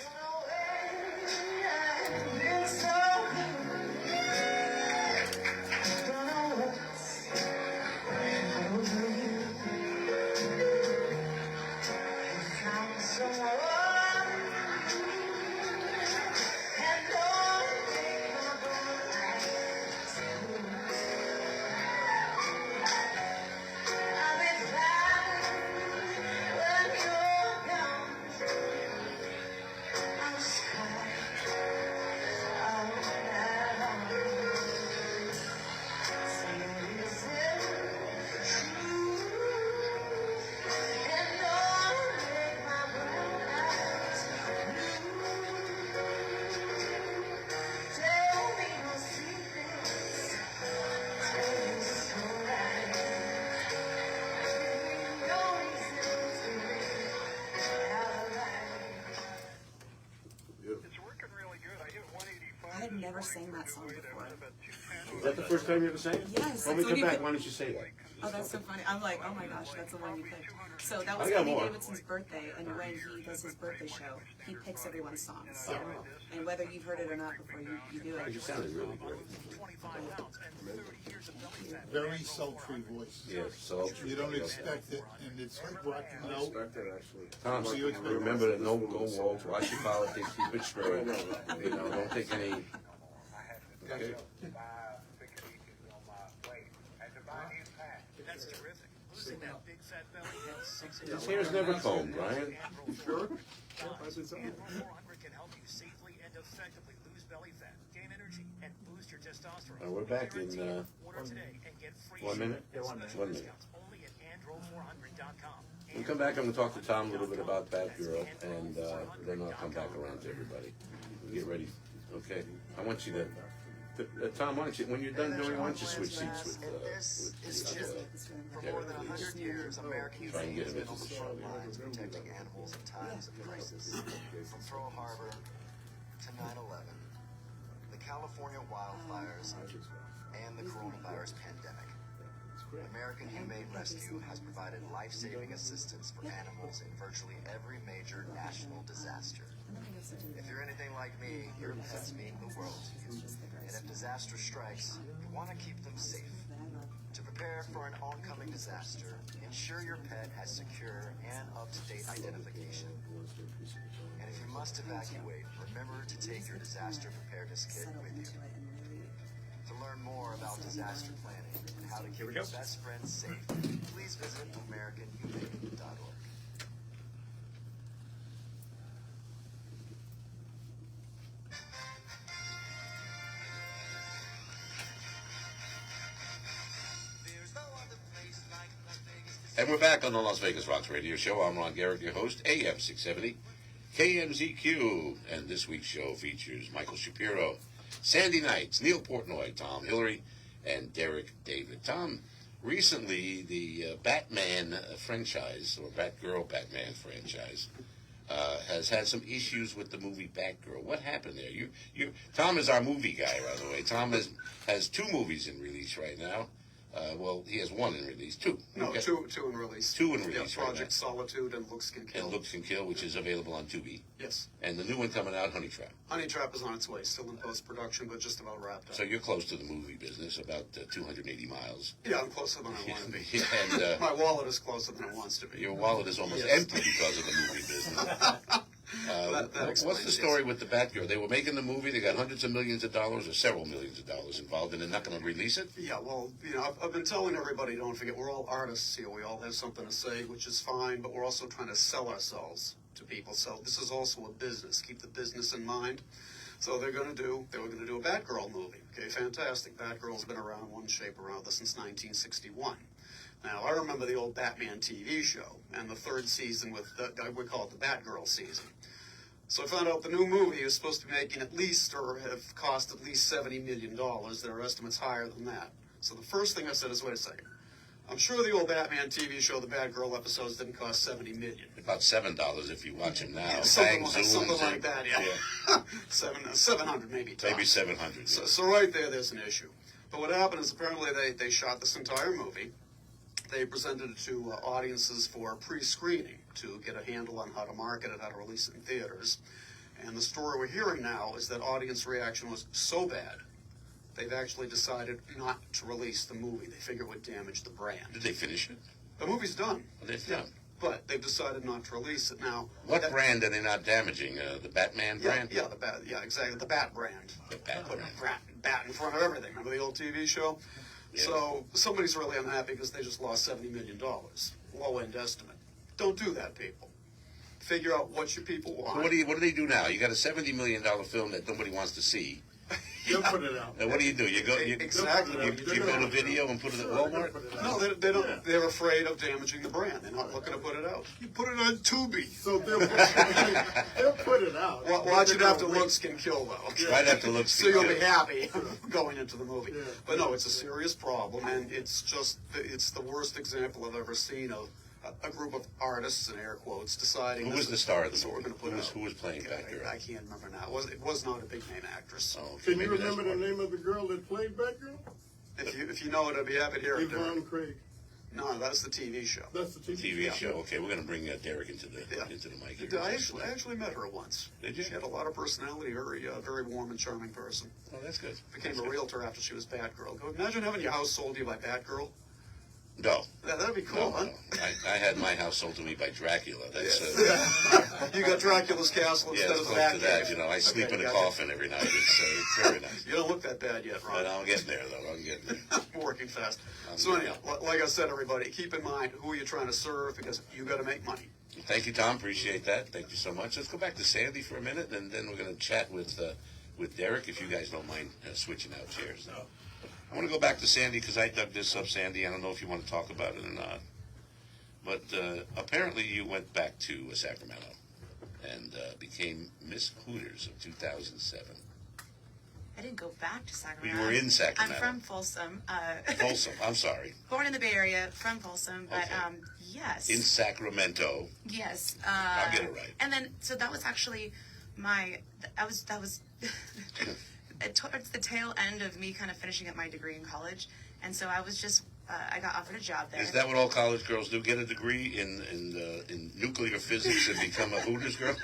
had never sang that song before. Is that the first time you ever sang it? Yes. When we So come you back, could- why don't you say that? Oh, that's so funny. I'm like, oh my gosh, that's the one you picked. So that was I got Andy more. Davidson's birthday, and when he does his birthday show, he picks everyone's songs. And whether you've heard it or not before, you do it. You sounded really great. Very sultry voice. Yes, sultry. You don't expect it, and it's like rock and roll. Tom, So you expect- remember that no walls, watch your politics, keep it straight. You know, don't take any. Okay. That's terrific. Losing that big fat belly. His hair's never combed, Brian. Sure? Andro 400 can help you safely and effectively lose belly fat, gain energy, and boost your testosterone. We're back in Order today and get free 1 minute. shipping and 1 special minute. discounts only at andro400.com. When we come back, I'm going to talk to Tom a little bit about Batgirl, and then I'll come back around to everybody. Get ready. Okay. I want you to. Tom, why don't you, when you're done doing, why don't you switch seats with For more Derek, than 100 please? years, American Try and get has him been on into the the front show. lines protecting animals in times of crisis. From Pearl Harbor to 9/11, the California wildfires, and the coronavirus pandemic. American Humane Rescue has provided life-saving assistance for animals in virtually every major national disaster. If you're anything like me, your pets mean the world to you. And if disaster strikes, you want to keep them safe. To prepare for an oncoming disaster, ensure your pet has secure and up-to-date identification. And if you must evacuate, remember to take your disaster preparedness kit with you. To learn more about disaster planning and how to keep your best friends safe, please visit AmericanHumane.org. And we're back on the Las Vegas Rocks Radio Show. I'm Ron Garrett, your host, AM 670, KMZQ. And this week's show features Michael Shapiro, Sandy Knights, Neil Portnoy, Tom Hillary, and Derek David. Tom, recently the Batman franchise, or Batgirl Batman franchise, has had some issues with the movie Batgirl. What happened there? Tom is our movie guy, by the way. Tom has 2 movies in release right now. Well, he has 1 in release. 2. No, Okay. two in release. 2 in release right Project now. Solitude and Looks Can Kill. And Looks Can Kill, which is available on Tubi. Yes. And the new one coming out, Honey Trap. Honey Trap is on its way, still in post-production, but just about wrapped up. So you're close to the movie business, about 280 miles. Yeah, I'm closer than I want to be. And My wallet is closer than it wants to be. your wallet is almost Yes. empty because of the movie business. That What's explains the it. story with the Batgirl? They were making the movie, they got hundreds of millions of dollars, or several millions of dollars involved, and they're not going to release it? Yeah, well, I've been telling everybody, don't forget, we're all artists here. We all have something to say, which is fine, but we're also trying to sell ourselves to people. So this is also a business. Keep the business in mind. So they were going to do a Batgirl movie. Okay, fantastic. Batgirl's been around one shape or another since 1961. Now, I remember the old Batman TV show, and the 3rd season we call it the Batgirl season. So I found out the new movie is supposed to be making at least, or have cost at least $70 million. There are estimates higher than that. So the first thing I said is, wait a second. I'm sure the old Batman TV show, the Batgirl episodes, didn't cost $70 million. About $7 if you watch them now. Yeah, Bang, something zooms, like that, yeah. 700 maybe. Tops. Maybe 700. So right there's an issue. But what happened is apparently they shot this entire movie. They presented it to audiences for pre-screening to get a handle on how to market it, how to release it in theaters. And the story we're hearing now is that audience reaction was so bad, they've actually decided not to release the movie. They figure it would damage the brand. Did they finish it? The movie's done. It's done. But they've decided not to release it now. What brand are they not damaging? The Batman brand? Yeah, exactly. The Bat brand. The Bat Put brand. Bat in front of everything. Remember the old TV show? Yeah. So somebody's really unhappy because they just lost $70 million. Low-end estimate. Don't do that, people. Figure out what your people want. What do they do now? You got a $70 million film that nobody wants to see. They'll put it out. Now what do? You Exactly. You go to video and put it at Walmart? No, they don't. Yeah. They're afraid of damaging the brand. They're not looking to put it out. You put it on Tubi, so they'll put it out. Watch it after Looks Can Kill, though. Right after Looks So Can you'll Kill. be happy going into the movie. Yeah. But no, it's a serious problem, and it's the worst example I've ever seen of a group of artists, in air quotes, deciding. Who was the star of the this is what movie? we're going to put Who was playing Batgirl? I can't remember now. It was not a big name actress. Oh, okay. Can you Maybe that's remember the part- name of the girl that played Batgirl? If you know it, I'd be happy to hear it. Yvonne Craig. No, that's the TV show. That's the TV Yeah. show. Okay, we're gonna bring Derek into the Yeah. mic. Here. I actually met her once. Did you? She had a lot of personality. Very warm and charming person. Oh, that's good. Became That's a good. realtor after she was Batgirl. Imagine having your house sold to you by Batgirl. No. Yeah, that'd be cool, No, huh? no. I had my house sold to me by Dracula. That's You got Dracula's castle yeah, instead it's of close the to that. Batcave. You know, I sleep Okay, in a gotcha. coffin every night. It's very nice. You don't look that bad yet, But Ron. I'm getting there, though. I'm getting there. We're working fast. I'm So getting anyhow, like I said, everybody, keep in mind who you're trying to serve because you got to make money. Thank you, Tom. Appreciate that. Thank you so much. Let's go back to Sandy for a minute, and then we're going to chat with Derek, if you guys don't mind switching out chairs. I want to go back to Sandy because I dug this up, Sandy. I don't know if you want to talk about it or not. But apparently you went back to Sacramento and became Miss Hooters of 2007. I didn't go back to Sacramento. You were in Sacramento. I'm from Folsom. Folsom, I'm sorry. Born in the Bay Area, from Folsom, but Okay. yes. In Sacramento. Yes. I'll get it right. And then, so that was actually that was towards the tail end of me kind of finishing up my degree in college. And so I was just, I got offered a job there. Is that what all college girls do? Get a degree in nuclear physics and become a Hooters girl?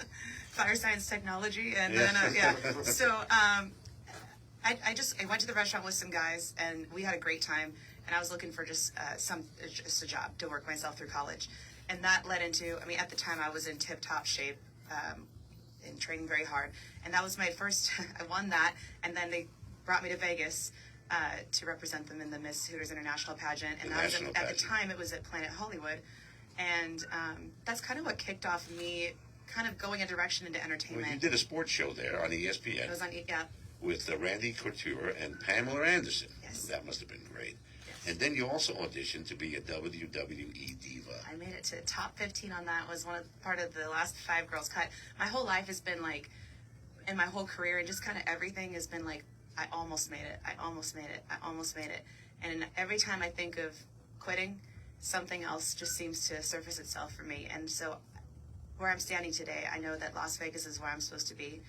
Fire science technology. And Yeah. then, yeah. So, I went to the restaurant with some guys and we had a great time. And I was looking for just a job to work myself through college. And that led into, I mean, at the time I was in tip-top shape, and training very hard. And that was my first, I won that. And then they brought me to Vegas to represent them in the Miss Hooters International pageant. And The that was national at the pageant. time, it was at Planet Hollywood. And that's kind of what kicked off me kind of going a direction into entertainment. Well, you did a sports show there on It ESPN was on, yeah. with Randy Couture and Pamela Anderson. Yes. That must have been great. Yes. And then you also auditioned to be a WWE diva. I made it to top 15 on that. Was part of the last 5 girls cut. My whole life has been like, and my whole career and just kind of everything has been like, I almost made it. I almost made it. I almost made it. And every time I think of quitting, something else just seems to surface itself for me. And so where I'm standing today, I know that Las Vegas is where I'm supposed to be.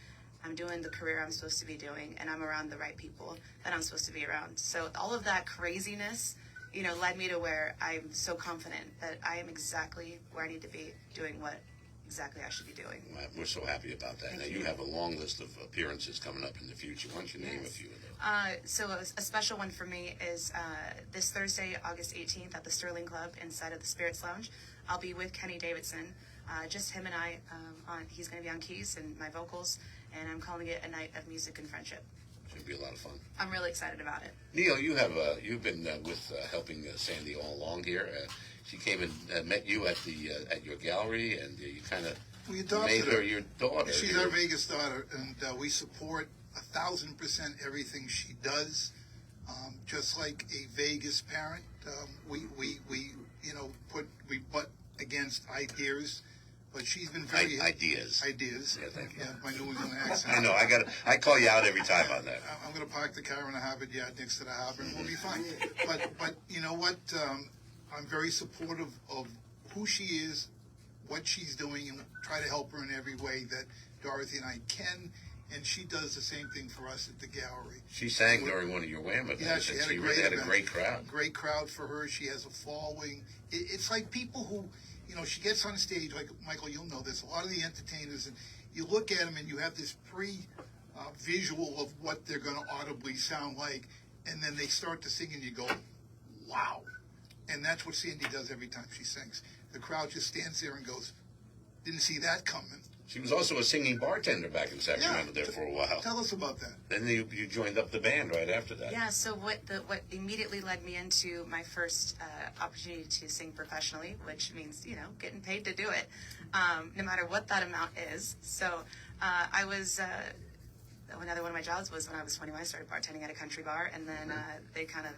I'm doing the career I'm supposed to be doing, and I'm around the right people that I'm supposed to be around. So all of that craziness, you know, led me to where I'm so confident that I am exactly where I need to be, doing what exactly I should be doing. We're so happy about that. Thank Now, you have a long list of appearances coming up in the future. Why don't you name a few of those? So a special one for me is this Thursday, August 18th at the Sterling Club inside of the Spirits Lounge. I'll be with Kenny Davidson, just him and I. He's going to be on keys and my vocals, and I'm calling it a night of music and friendship. Should be a lot of fun. I'm really excited about it. Neil, you've been with helping Sandy all along here. She came and met you at your gallery, and you kind of We adopted made her your daughter. She's our Vegas daughter, and we support 1,000% everything she does. Just like a Vegas parent, we butt against ideas, but she's been very Ideas. Ideas. Yeah, thank you. Yeah, my New England accent. I know. I call you out every time on that. I'm going to park the car in the Harvard yard next to the harbor, and we'll be fine. But you know what? I'm very supportive of who she is, what she's doing, and try to help her in every way that Dorothy and I can. And she does the same thing for us at the gallery. She sang during one of your Wham events, Yeah, she and had she a great really had a event. great crowd. Great crowd for her. She has a following. It's like people who, you know, she gets on stage, like Michael, you'll know this, a lot of the entertainers, and you look at them and you have this visual of what they're going to audibly sound like, and then they start to sing and you go, wow. And that's what Sandy does every time she sings. The crowd just stands there and goes, didn't see that coming. She was also a singing bartender back in Sacramento there for a while. Tell us about that. Then you joined up the band right after that. Yeah, so what immediately led me into my first opportunity to sing professionally, which means, you know, getting paid to do it, no matter what that amount is. So I was, another one of my jobs was when I was 21, I started bartending at a country bar, and then they kind of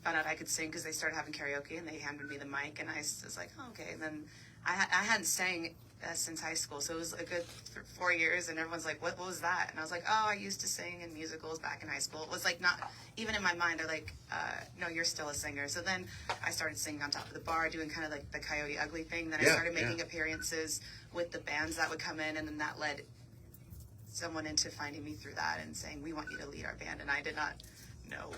found out I could sing because they started having karaoke, and they handed me the mic, and I was like, oh, okay. And then I hadn't sang since high school. So it was a good 4 years, and everyone's like, what was that? And I was like, oh, I used to sing in musicals back in high school. It was like not, even in my mind, they're like, no, you're still a singer. So then I started singing on top of the bar, doing kind of like the Coyote Ugly thing. Then I started making appearances with the bands that would come in, and then that led someone into finding me through that and saying, we want you to lead our band. And I did not know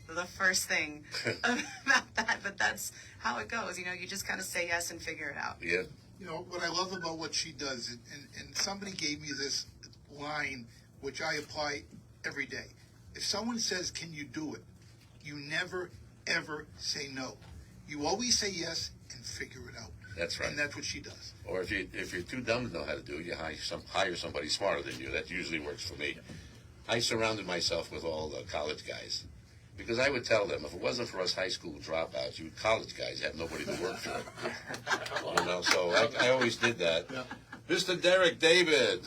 the first thing about that, but that's how it goes. You know, you just kind of say yes and figure it out. Yeah. You know, what I love about what she does, and somebody gave me this line, which I apply every day. If someone says, can you do it? You never, ever say no. You always say yes and figure it out. That's right. And that's what she does. Or if you're too dumb to know how to do it, you hire somebody smarter than you. That usually works for me. I surrounded myself with all the college guys because I would tell them if it wasn't for us high school dropouts, you college guys have nobody to work for. You know, so I always did that. Yeah. Mr. Derek David,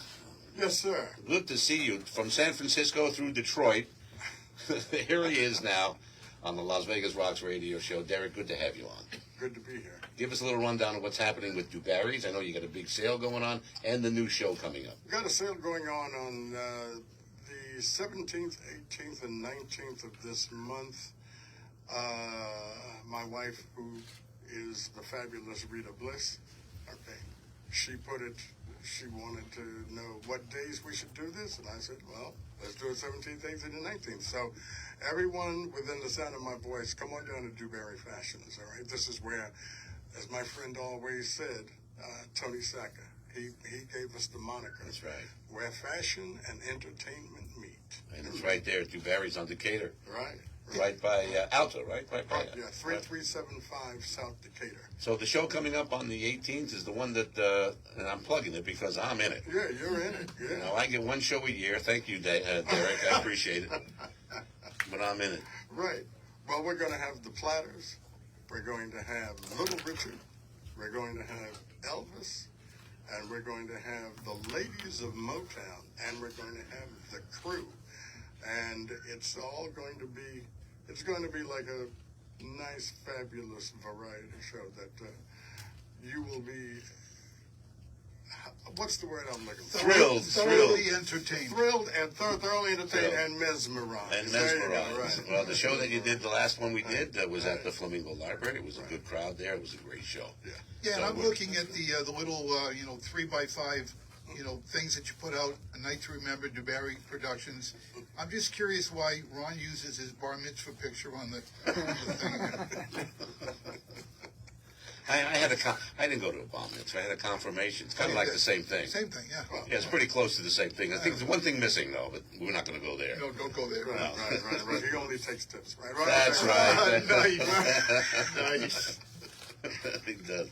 Yes, sir. good to see you from San Francisco through Detroit. Here he is now on the Las Vegas Rocks radio show. Derek, good to have you on. Good to be here. Give us a little rundown of what's happening with DuBarry's. I know you got a big sale going on and the new show coming up. We got a sale going on the 17th, 18th, and 19th of this month. My wife, who is the fabulous Rita Bliss, okay, she wanted to know what days we should do this, and I said, well, let's do it 17th, 18th, and 19th. So everyone within the sound of my voice, come on down to DuBarry Fashions, all right? This is where, as my friend always said, Tony Sacca, he gave us the moniker. That's right. Where fashion and entertainment meet. And it's right there at DuBarry's on Decatur. Right. Right by Alta, right? Right by Yeah, 3375 South Decatur. So the show coming up on the 18th is the one that, and I'm plugging it because I'm in it. Yeah, you're in it. Yeah. You know, I get one show a year. Thank you, Derek. I appreciate it. But I'm in it. Right. Well, we're going to have the Platters. We're going to have Little Richard. We're going to have Elvis. And we're going to have the Ladies of Motown. And we're going to have the Crew. And it's all going to be, it's going to be like a nice, fabulous variety show that you will be, what's the word I'm looking for? Thoroughly entertained. Thrilled and thoroughly entertained and mesmerized. And There you go, mesmerized. right. Well, the show that you did, the last one we did, was at the Flamingo Library. It was a good crowd there. It was a great show. Yeah. Yeah, and So I'm looking at the little, 3x5, things that you put out, A Night to Remember, DuBarry Productions. I'm just curious why Ron uses his bar mitzvah picture on the thing. I didn't go to a bar mitzvah. I had a confirmation. It's kind of like the same thing. Same thing, yeah. Yeah, it's pretty close to the same thing. I think there's one thing missing, though, but we're not going to go there. No, don't go there. Right. He only takes tips, right? That's right. Nice. He does.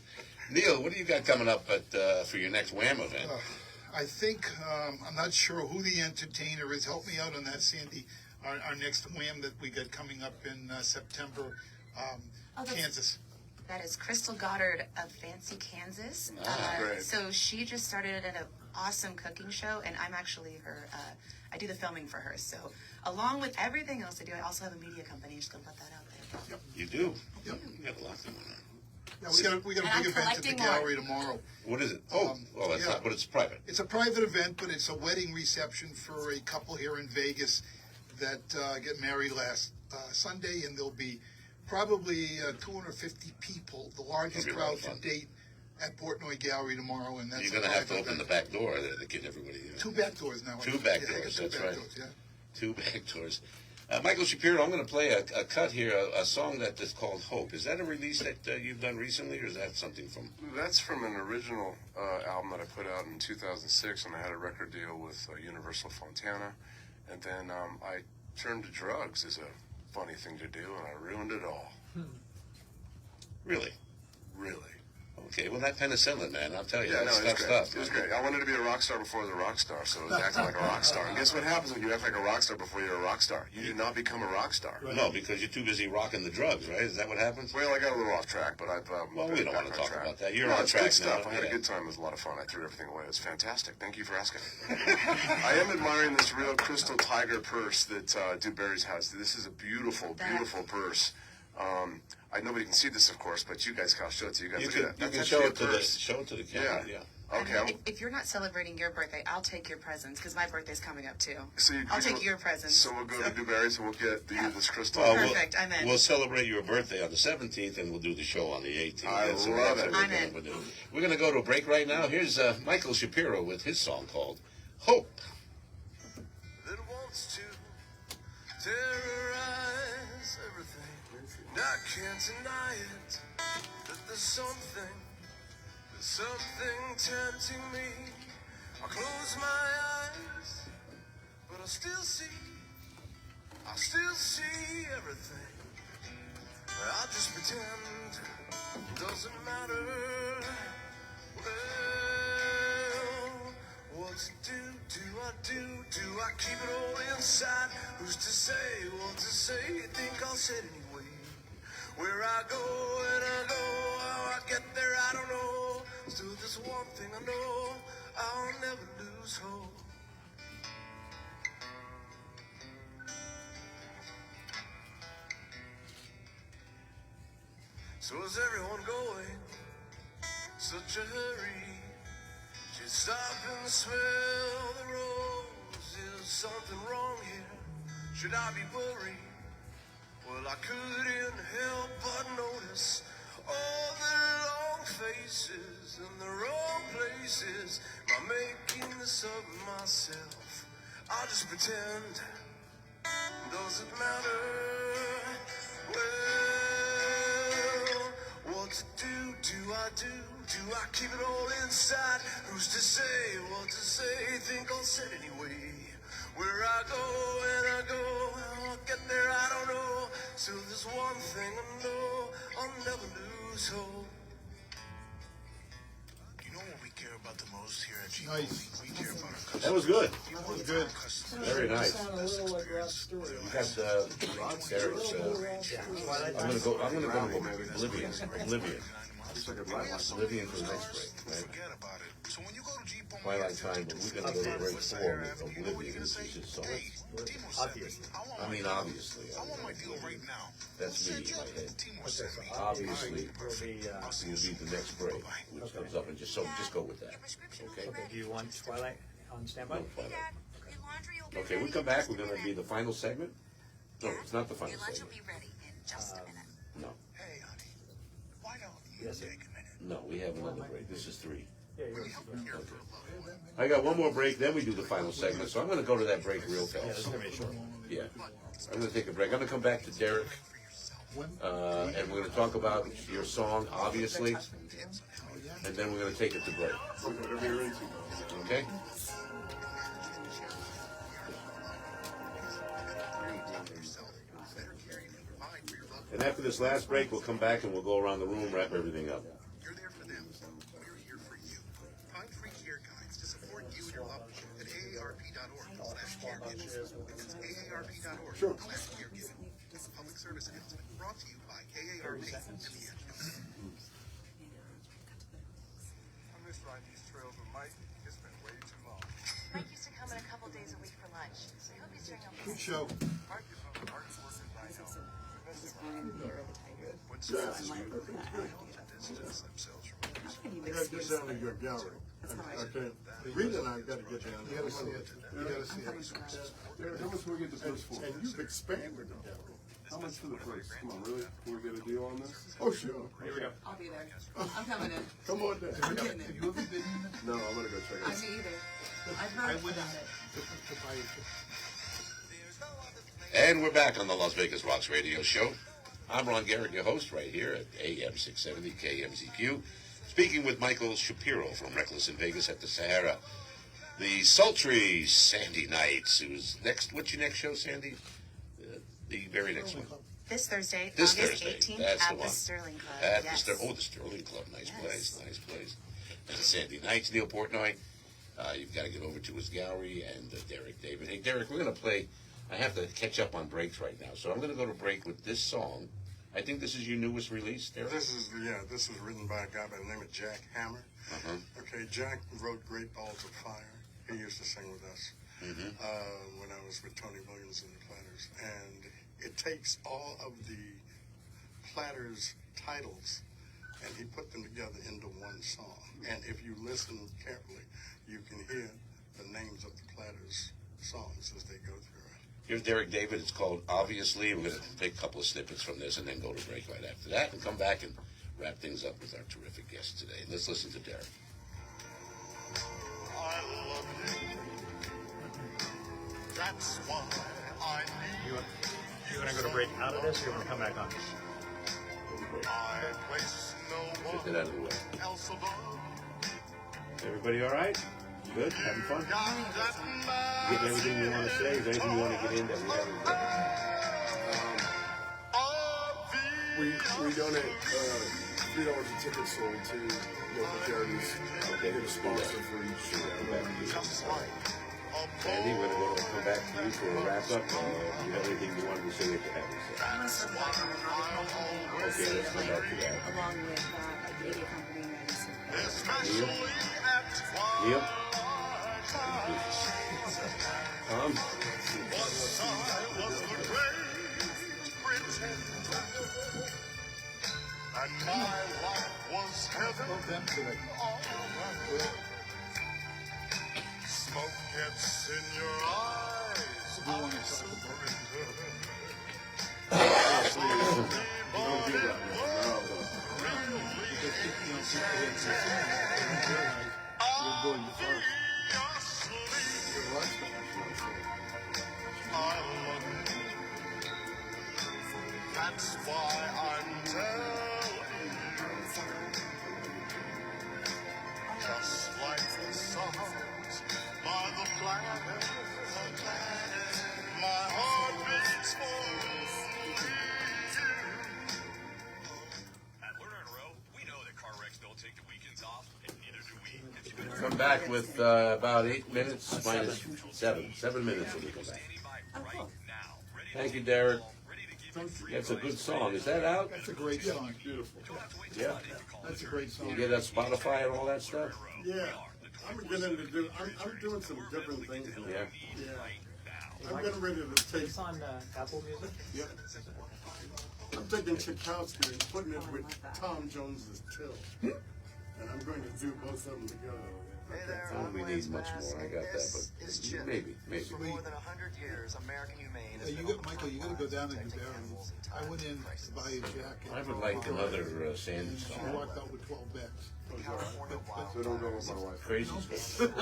Neil, what do you got coming up for your next Wham event? I think, I'm not sure who the entertainer is. Help me out on that, Sandy. Our next Wham that we got coming up in September, Kansas. That is Crystal Goddard of Fancy, Kansas. Great. So she just started an awesome cooking show, and I'm actually her, I do the filming for her. So along with everything else I do, I also have a media company. Just going to put that out there. Yep. You do? Yep. You got a lot going on. Yeah, we got And a I'm big event at the collecting gallery tomorrow. What is it? Oh, well, that's not, but it's private. It's a private event, but it's a wedding reception for a couple here in Vegas that get married last Sunday, and there'll be probably 250 people, the largest That'll be a lot crowd of to fun. date at Portnoy Gallery tomorrow, and that's You're going to have to open the back door there to get everybody in. Two back doors now. Two back Yeah, I got doors, two that's back right. doors, yeah. Two back doors. Michael Shapiro, I'm going to play a cut here, a song that is called Hope. Is that a release that you've done recently, or is that something from... That's from an original album that I put out in 2006, and I had a record deal with Universal Fontana. And then I turned to drugs as a funny thing to do, and I ruined it all. Really? Really. Okay, well, that kind of selling, man. I'll tell you, Yeah, no, that's it was tough great. stuff. It was great. I wanted to be a rock star before the rock star, so I was acting like a rock star. And guess what happens when you act like a rock star before you're a rock star? You do not become a rock star. No, because you're too busy rocking the drugs, right? Is that what happens? Well, I got a little off track, but I've Well, we don't want to talk about that. You're no, on it's track good stuff. now. I had a good time. It was a lot of fun. I threw everything away. It was fantastic. Thank you for asking. I am admiring this real crystal tiger purse that DuBarry's has. This is a beautiful, beautiful purse. Nobody can see this, of course, but you guys can. I'll show it to you guys. You Look at can that. That's show actually it a purse. show it to the camera. Yeah. Okay. And if you're not celebrating your birthday, I'll take your presents because my birthday's coming up too. So I'll take your presents. So we'll go to Dewberry's and we'll get this crystal. Perfect, I'm in. We'll celebrate your birthday on the 17th, and we'll do the show on the 18th. I That's love what it. we're I'm gonna in. do. We're going to go to a break right now. Here's Michael Shapiro with his song called Hope. That wants to terrorize everything. And I can't deny it. That there's something tempting me. I close my eyes, but I still see everything. I just pretend it doesn't matter. Well, what to do? Do I keep it all inside? Who's to say what to say? Think I'll say it anyway. Where I go and I go, how I get there I don't know. Still there's one thing I know, I'll never lose hope. So is everyone going? Such a hurry. Should stop and smell the rose. Is something wrong here? Should I be worried? Well, I couldn't help but notice all the long faces in the wrong places. Am I making this of myself? I'll just pretend. Doesn't matter. Well, what to do? Do I keep it all inside? Who's to say what to say? Think I'll say it anyway. Where I go and I go, how I get there I don't know. Still there's one thing I know, I'll never lose hope. You know what we care about the most here at G? Nice. We care about our customers. That was good. That was good. Very nice. Sound a little like Rod Stewart. You got Derek's. I'm gonna go Oblivion for the next break. Right? Forget about it. So when you go to G Twilight Time, but we're gonna go to break 4 with Oblivion, which is his song. Obviously. I mean, obviously. I want my deal right now. That's me in my head. Timo sent me. Obviously, Will be, will be the next break, which comes up, and just go with that. Okay. okay, do you want Twilight on standby? Okay, we come back. We're gonna be the final segment. No, it's not the final segment. ready in just a minute. No, Hey, honey, why don't you Yes, sir. take a minute? no, we have another break. This is 3. Yeah, you're Here for a moment. I got one more break, then we do the final segment. So I'm gonna go to that break real yeah, this is fast. gonna be a short one. Yeah, I'm gonna take a break. I'm gonna come back to Derek, and we're gonna talk about your song, obviously, and then we're gonna take it to break. Okay? And after this last break, we'll come back and we'll go around the room, wrap everything up. You're there for them. We're here for you. Find free care guides to support you and your loved one at aarp.org/caregiving. It's aarp.org/caregiving. A public service announcement brought to you by AARP and the NGO. I miss riding these trails with Mike. It's been way too long. Mike used to come in a couple days a week for lunch, so I hope he's doing okay. Good show. Mike is one of the hardest workers I know. Miss him. When citizens to distance themselves from others. I gotta get down to your gallery. Okay. Rita and I gotta get down. You gotta see it. You gotta see it. Derek, how much do we get the first for? And you've expanded the gallery. How much for the price? Come on, really? Can we get a deal on this? Oh, sure. Here we go. I'll be there. I'm coming in. Come on down. I'm getting it. No, I'm gonna go check it I out. me either. I've heard about it. And we're back on the Las Vegas Rocks Radio Show. I'm Ron Garrett, your host, right here at AM 670 KMZQ. Speaking with Michael Shapiro from Reckless in Vegas at the Sahara. The sultry Sandy Nights. Who's next? What's your next show, Sandy? The very next one. This Thursday, This August Thursday, 18th, that's at the the one. Sterling Club. At Yes. the Sterling Club. Nice Yes. place, nice place. And Sandy Nights, Neil Portnoy. You've got to get over to his gallery, and Derek David. Hey, Derek, we're going to play. I have to catch up on breaks right now, so I'm going to go to break with this song. I think this is your newest release, Derek? This is written by a guy by the name of Jack Hammer. Uh-huh. Okay, Jack wrote Great Balls of Fire. He used to sing with us when I was with Tony Williams and the Platters. And it takes all of the Platters titles and he put them together into one song. And if you listen carefully, you can hear the names of the Platters songs as they go through it. Here's Derek David. It's called Obviously. We're going to take a couple of snippets from this and then go to break right after that and come back and wrap things up with our terrific guest today. Let's listen to Derek. I love you. That's why I need You want to go to break out of this, or you want to come back on? I place no Get that out of the way. one else above. Everybody all right? Good? Having fun? You getting everything you want to say? Is there anything you want to get in that we haven't covered? We donate $3 a ticket sold to local charities. They get a sponsor for each event. Andy, we're going to come back to you for a wrap up. Do you have anything you wanted to say that you haven't said? Okay, let's come back to that. Along with a media company Neil? Neil? Tom? And my life was heaven all around. Smoke gets in your eyes. I'm surrender. Don't do that. I love you. That's why I'm telling you. Just like the songs by the planet, my heart beats for you. At Lerner and Rowe, we know that car wrecks don't take the weekends off, and neither do we. If you've been Come back with about 8 minutes minus 7. 7 minutes when we come back. Thank you, Derek. That's a good song. Is that out? That's a great song. Beautiful. Yeah. That's a great song. You get that Spotify and all that stuff? Yeah. I'm getting to do. I'm doing some different things now. Yeah. Yeah. I'm getting ready to take. It's on Apple Music? Yep. I'm taking Tchaikovsky and putting it with Tom Jones's Till, and I'm going to do both of them together. Hey there, I don't think we need much more. I got that, but maybe. For more than 100 years, American Humane has You been got, Michael, you gotta go down to New Barons. I went in to buy a jacket. I would like another Sandy And she song. walked out with 12 bags. So don't go with my wife. Crazy stuff.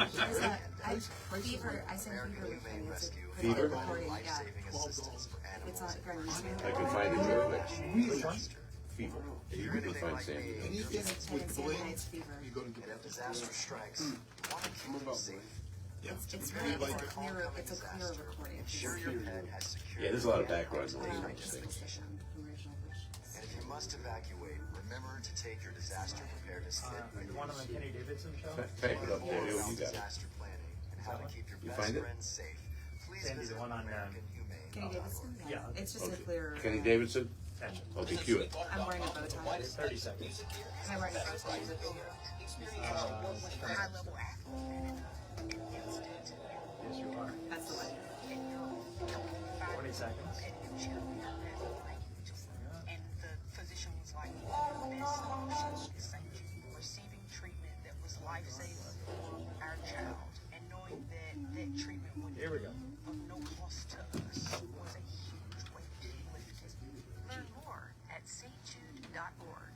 Fever, I sent Fever with me. It's a Fever? recording, yeah. $12. It's on Grand YouTube. I can find it real quick. Which one? Fever. You can find Sandy. Anything with Sandy bling, Nights Fever. you go to New And if Barons. disaster strikes, want to keep them safe. Yeah. It's really like a clear recording. Ensure your pet has security. Yeah, there's a lot of background noise on Just this thing. position from original versions. And if you must evacuate, remember to take your disaster preparedness kit with The you. one on the Kenny Davidson show? Type it up there. You got it. Disaster planning and how to keep your You best find it? friends safe. Please Sandy, visit the one on, Kenny Davidson? Yeah. It's just a Okay. clear. Kenny Davidson? Okay, cue it. I'm wearing a bow tie. 30 seconds. Am I wearing a bow tie? Is it video? Yes, you are. That's the one. 20 seconds. And the physician was like, this option is receiving treatment that was life-saving for our child. And knowing that treatment would Here we go. be of no cost to us was a huge weight lifted. Learn more at stjude.org.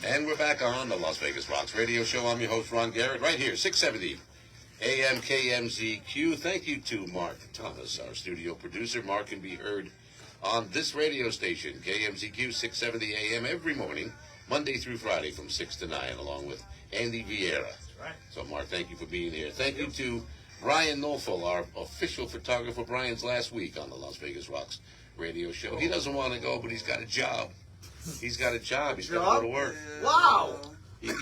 And we're back on the Las Vegas Rocks radio show. I'm your host, Ron Garrett, right here, 670 AM KMZQ. Thank you to Mark Thomas, our studio producer. Mark can be heard on this radio station, KMZQ 670 AM, every morning, Monday through Friday from 6 to 9, along with Andy Vieira. Right. So, Mark, thank you for being here. Thank you to Brian Nolfel, our official photographer. Brian's last week on the Las Vegas Rocks radio show. He doesn't want to go, but he's got a job. He's got a job. He's got to go to work. Wow! You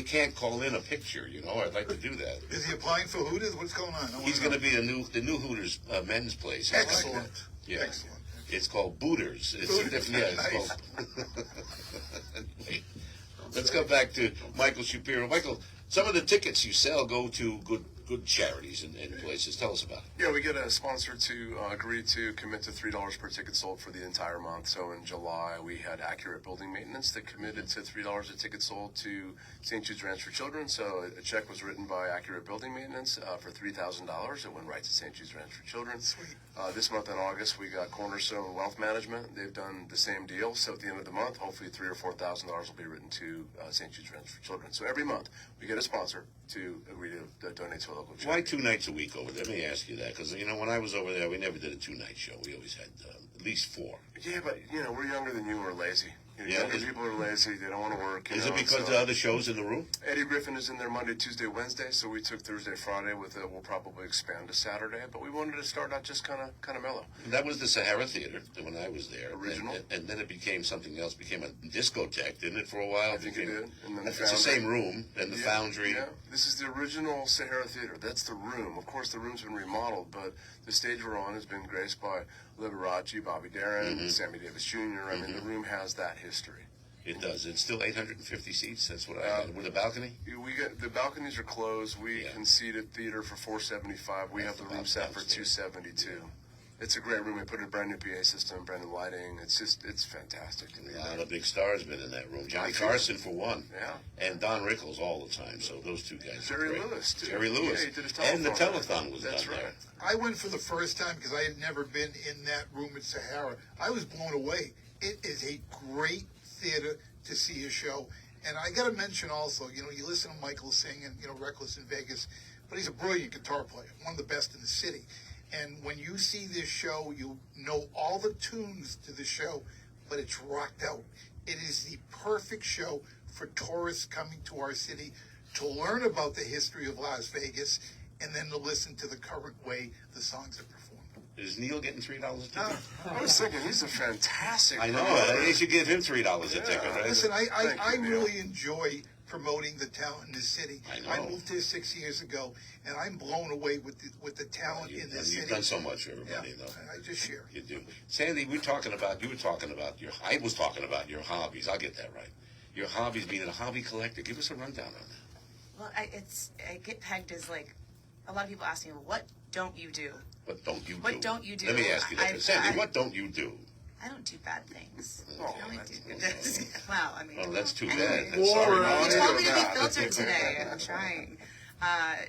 can't call in a picture. You know, I'd like to do that. Is he applying for Hooters? What's going on? He's going to be the new Hooters men's place. Excellent. Yeah. Excellent. It's called Booters. It's a different. Yeah, it's Nice. called. Let's go back to Michael Shapiro. Michael, some of the tickets you sell go to good good charities and places. Tell us about it. Yeah, we get a sponsor to agree to commit to $3 per ticket sold for the entire month. So in July, we had Accurate Building Maintenance that committed to $3 a ticket sold to St. Jude's Ranch for Children. So a check was written by Accurate Building Maintenance for $3,000. It went right to St. Jude's Ranch for Children. Sweet. This month in August, we got Cornerstone Wealth Management. They've done the same deal. So at the end of the month, hopefully $3,000 or $4,000 will be written to St. Jude's Ranch for Children. So every month, we get a sponsor to agree to donate to a local charity. Why 2 nights a week over there? Let me ask you that, because when I was over there, we never did a 2-night show. We always had at least 4. Yeah, but we're younger than you. We're lazy. Younger people are lazy. They don't want to work. Is it because the other shows in the room? Eddie Griffin is in there Monday, Tuesday, Wednesday. So we took Thursday, Friday. We'll probably expand to Saturday. But we wanted to start out just kind of mellow. That was the Sahara Theater when I was there. Original. And then it became something else. Became a discotheque, didn't it, for a while? I think it did. And then it's the same room and the Foundry. Yeah, this is the original Sahara Theater. That's the room. Of course, the room's been remodeled, but the stage we're on has been graced by Liberace, Bobby Darin, Sammy Davis Jr. I mean, the room has that history. It does. It's still 850 seats. That's what I had. With a balcony? We get the balconies are closed. We conceded theater for 475. We have the room set for 272. It's a great room. We put in a brand new PA system, brand new lighting. It's fantastic. A lot of big stars been in that room. Johnny Carson for one. Yeah. And Don Rickles all the time. So those two guys. Jerry Lewis too. Jerry Lewis. Yeah, he did his telethon. And the telethon was That's done right. there. I went for the first time because I had never been in that room at Sahara. I was blown away. It is a great theater to see a show. And I got to mention also, you listen to Michael sing and, Reckless in Vegas, but he's a brilliant guitar player, one of the best in the city. And when you see this show, you know all the tunes to the show, but it's rocked out. It is the perfect show for tourists coming to our city to learn about the history of Las Vegas and then to listen to the current way the songs are performed. Is Neil getting $3 a ticket? I was thinking he's a fantastic. I know. They should give him $3 a ticket, right? Listen, I really enjoy promoting the talent in this city. I know. I moved here 6 years ago, and I'm blown away with the talent in this city. You've done so much for everybody, though. I just share. You do. Sandy, you were talking about I was talking about your hobbies. I'll get that right. Your hobbies, being a hobby collector. Give us a rundown on that. Well, I get pegged as like, a lot of people ask me, well, what don't you do? What don't you do? What don't you do? Let me ask you that. Sandy, what don't you do? I don't do bad things. Oh, I only do good things. Wow, I mean. Oh, that's too anyway. bad. Sorry, You told me to be filtered today. I'm trying.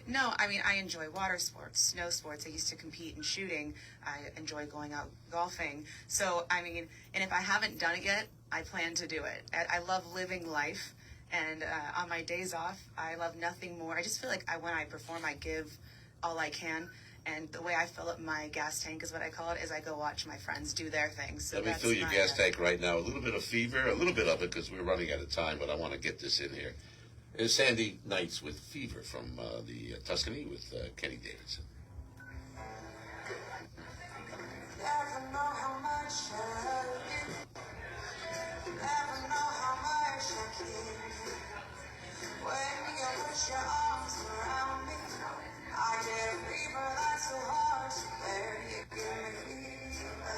No, I mean, I enjoy water sports, snow sports. I used to compete in shooting. I enjoy going out golfing. So, I mean, and if I haven't done it yet, I plan to do it. I love living life. And on my days off, I love nothing more. I just feel like when I perform, I give all I can. And the way I fill up my gas tank is what I call it, is I go watch my friends do their things. So Let me fill your gas tank right now. A little bit of fever, a little bit of it because we're running out of time, but I want to get this in here. It's Sandy Knights with Fever from the Tuscany with Kenny Davidson. Never know how much I love you. Never know how much I care. When you put your arms around me, I get a fever that's so hard to bear. You give me fever.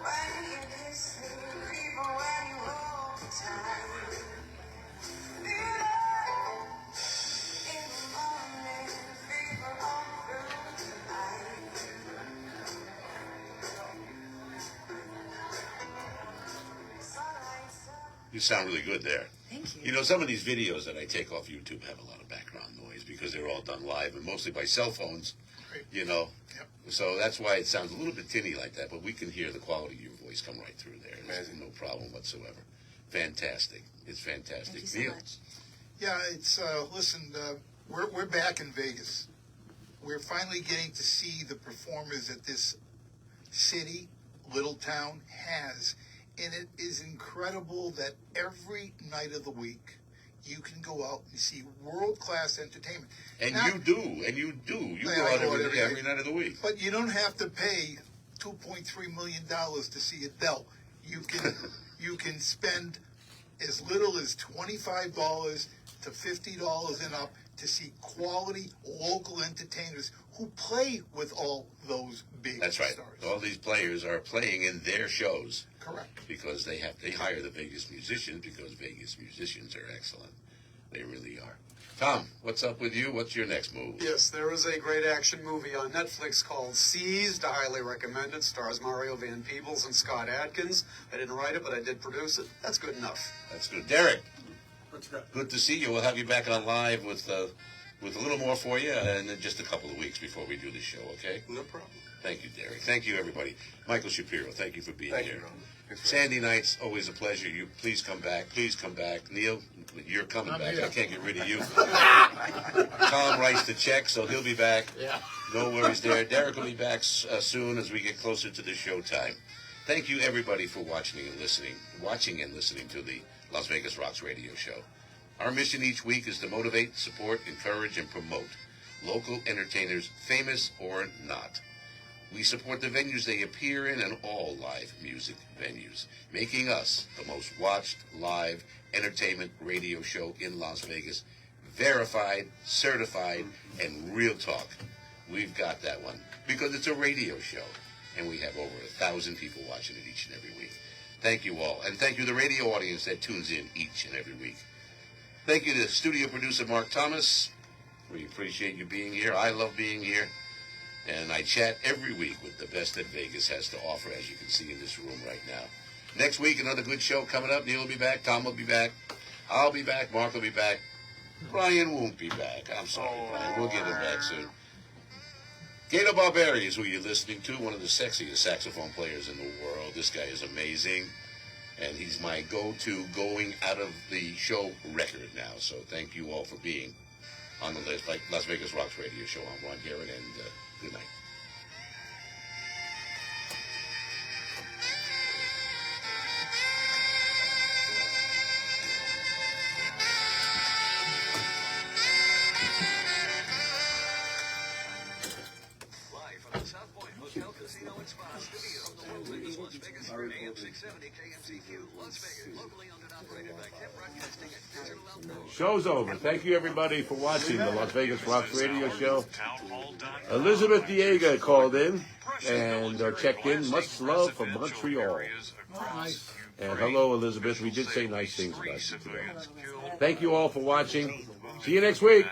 When you kiss me, fever when you hold me tight. Fever in the morning, fever all through the night. You sound really good there. Thank you. You know, some of these videos that I take off YouTube have a lot of background noise because they're all done live and mostly by cell phones, you know. Yep. So that's why it sounds a little bit tinny like that, but we can hear the quality of your voice come right through there. There's no problem whatsoever. Fantastic. It's fantastic. Thank you so Neil? much. Yeah, it's listen. We're back in Vegas. We're finally getting to see the performers that this city, little town, has, and it is incredible that every night of the week you can go out and see world-class entertainment. And Not- you do. You Yeah, go I out go out every night of the week. But you don't have to pay $2.3 million to see Adele. You can spend as little as $25 to $50 and up to see quality local entertainers who play with all those big That's right. stars. All these players are playing in their shows. Correct. Because they hire the Vegas musicians because Vegas musicians are excellent. They really are. Tom, what's up with you? What's your next move? Yes, there is a great action movie on Netflix called Seized. I highly recommend it. Stars Mario Van Peebles and Scott Adkins. I didn't write it, but I did produce it. That's good enough. That's good. Derek, good to see you. We'll have you back on live with a little more for you in just a couple of weeks before we do the show, okay? No problem. Thank you, Derek. Thank you, everybody. Michael Shapiro, thank you for being Thank here. you, Ron. Thanks for Sandy Nights, always a pleasure. You please come back. Please come back. Neil, you're coming back. here. I can't get rid of you. Tom writes the check, so he'll be back. Yeah. No worries there. Derek will be back soon as we get closer to the show time. Thank you, everybody, for watching and listening to the Las Vegas Rocks radio show. Our mission each week is to motivate, support, encourage, and promote local entertainers, famous or not. We support the venues they appear in and all live music venues, making us the most watched live entertainment radio show in Las Vegas. Verified, certified, and real talk. We've got that one because it's a radio show, and we have over 1,000 people watching it each and every week. Thank you all, and thank you to the radio audience that tunes in each and every week. Thank you to studio producer Mark Thomas. We appreciate you being here. I love being here. And I chat every week with the best that Vegas has to offer, as you can see in this room right now. Next week, another good show coming up. Neil will be back. Tom will be back. I'll be back. Mark will be back. Brian won't be back. I'm sorry, Brian. We'll get him back soon. Gato Barberi is who you're listening to, one of the sexiest saxophone players in the world. This guy is amazing. And he's my go-to going out of the show record now. So thank you all for being on the Las Vegas Rocks radio show. I'm Ron Garrett, and good night. Live from the South Point Hotel, Casino, and Spa studio of the world famous Las Vegas Spirit AM 670 KMCQ, Las Vegas, locally owned and operated by Kim Broadcasting and Digital Outdoors. Show's over. Thank you, everybody, for watching the Las Vegas Rocks radio show. Elizabeth Diega called in and checked in. Much love from Montreal. Nice. And hello, Elizabeth. We did say nice things about you today. Thank you all for watching. See you next week.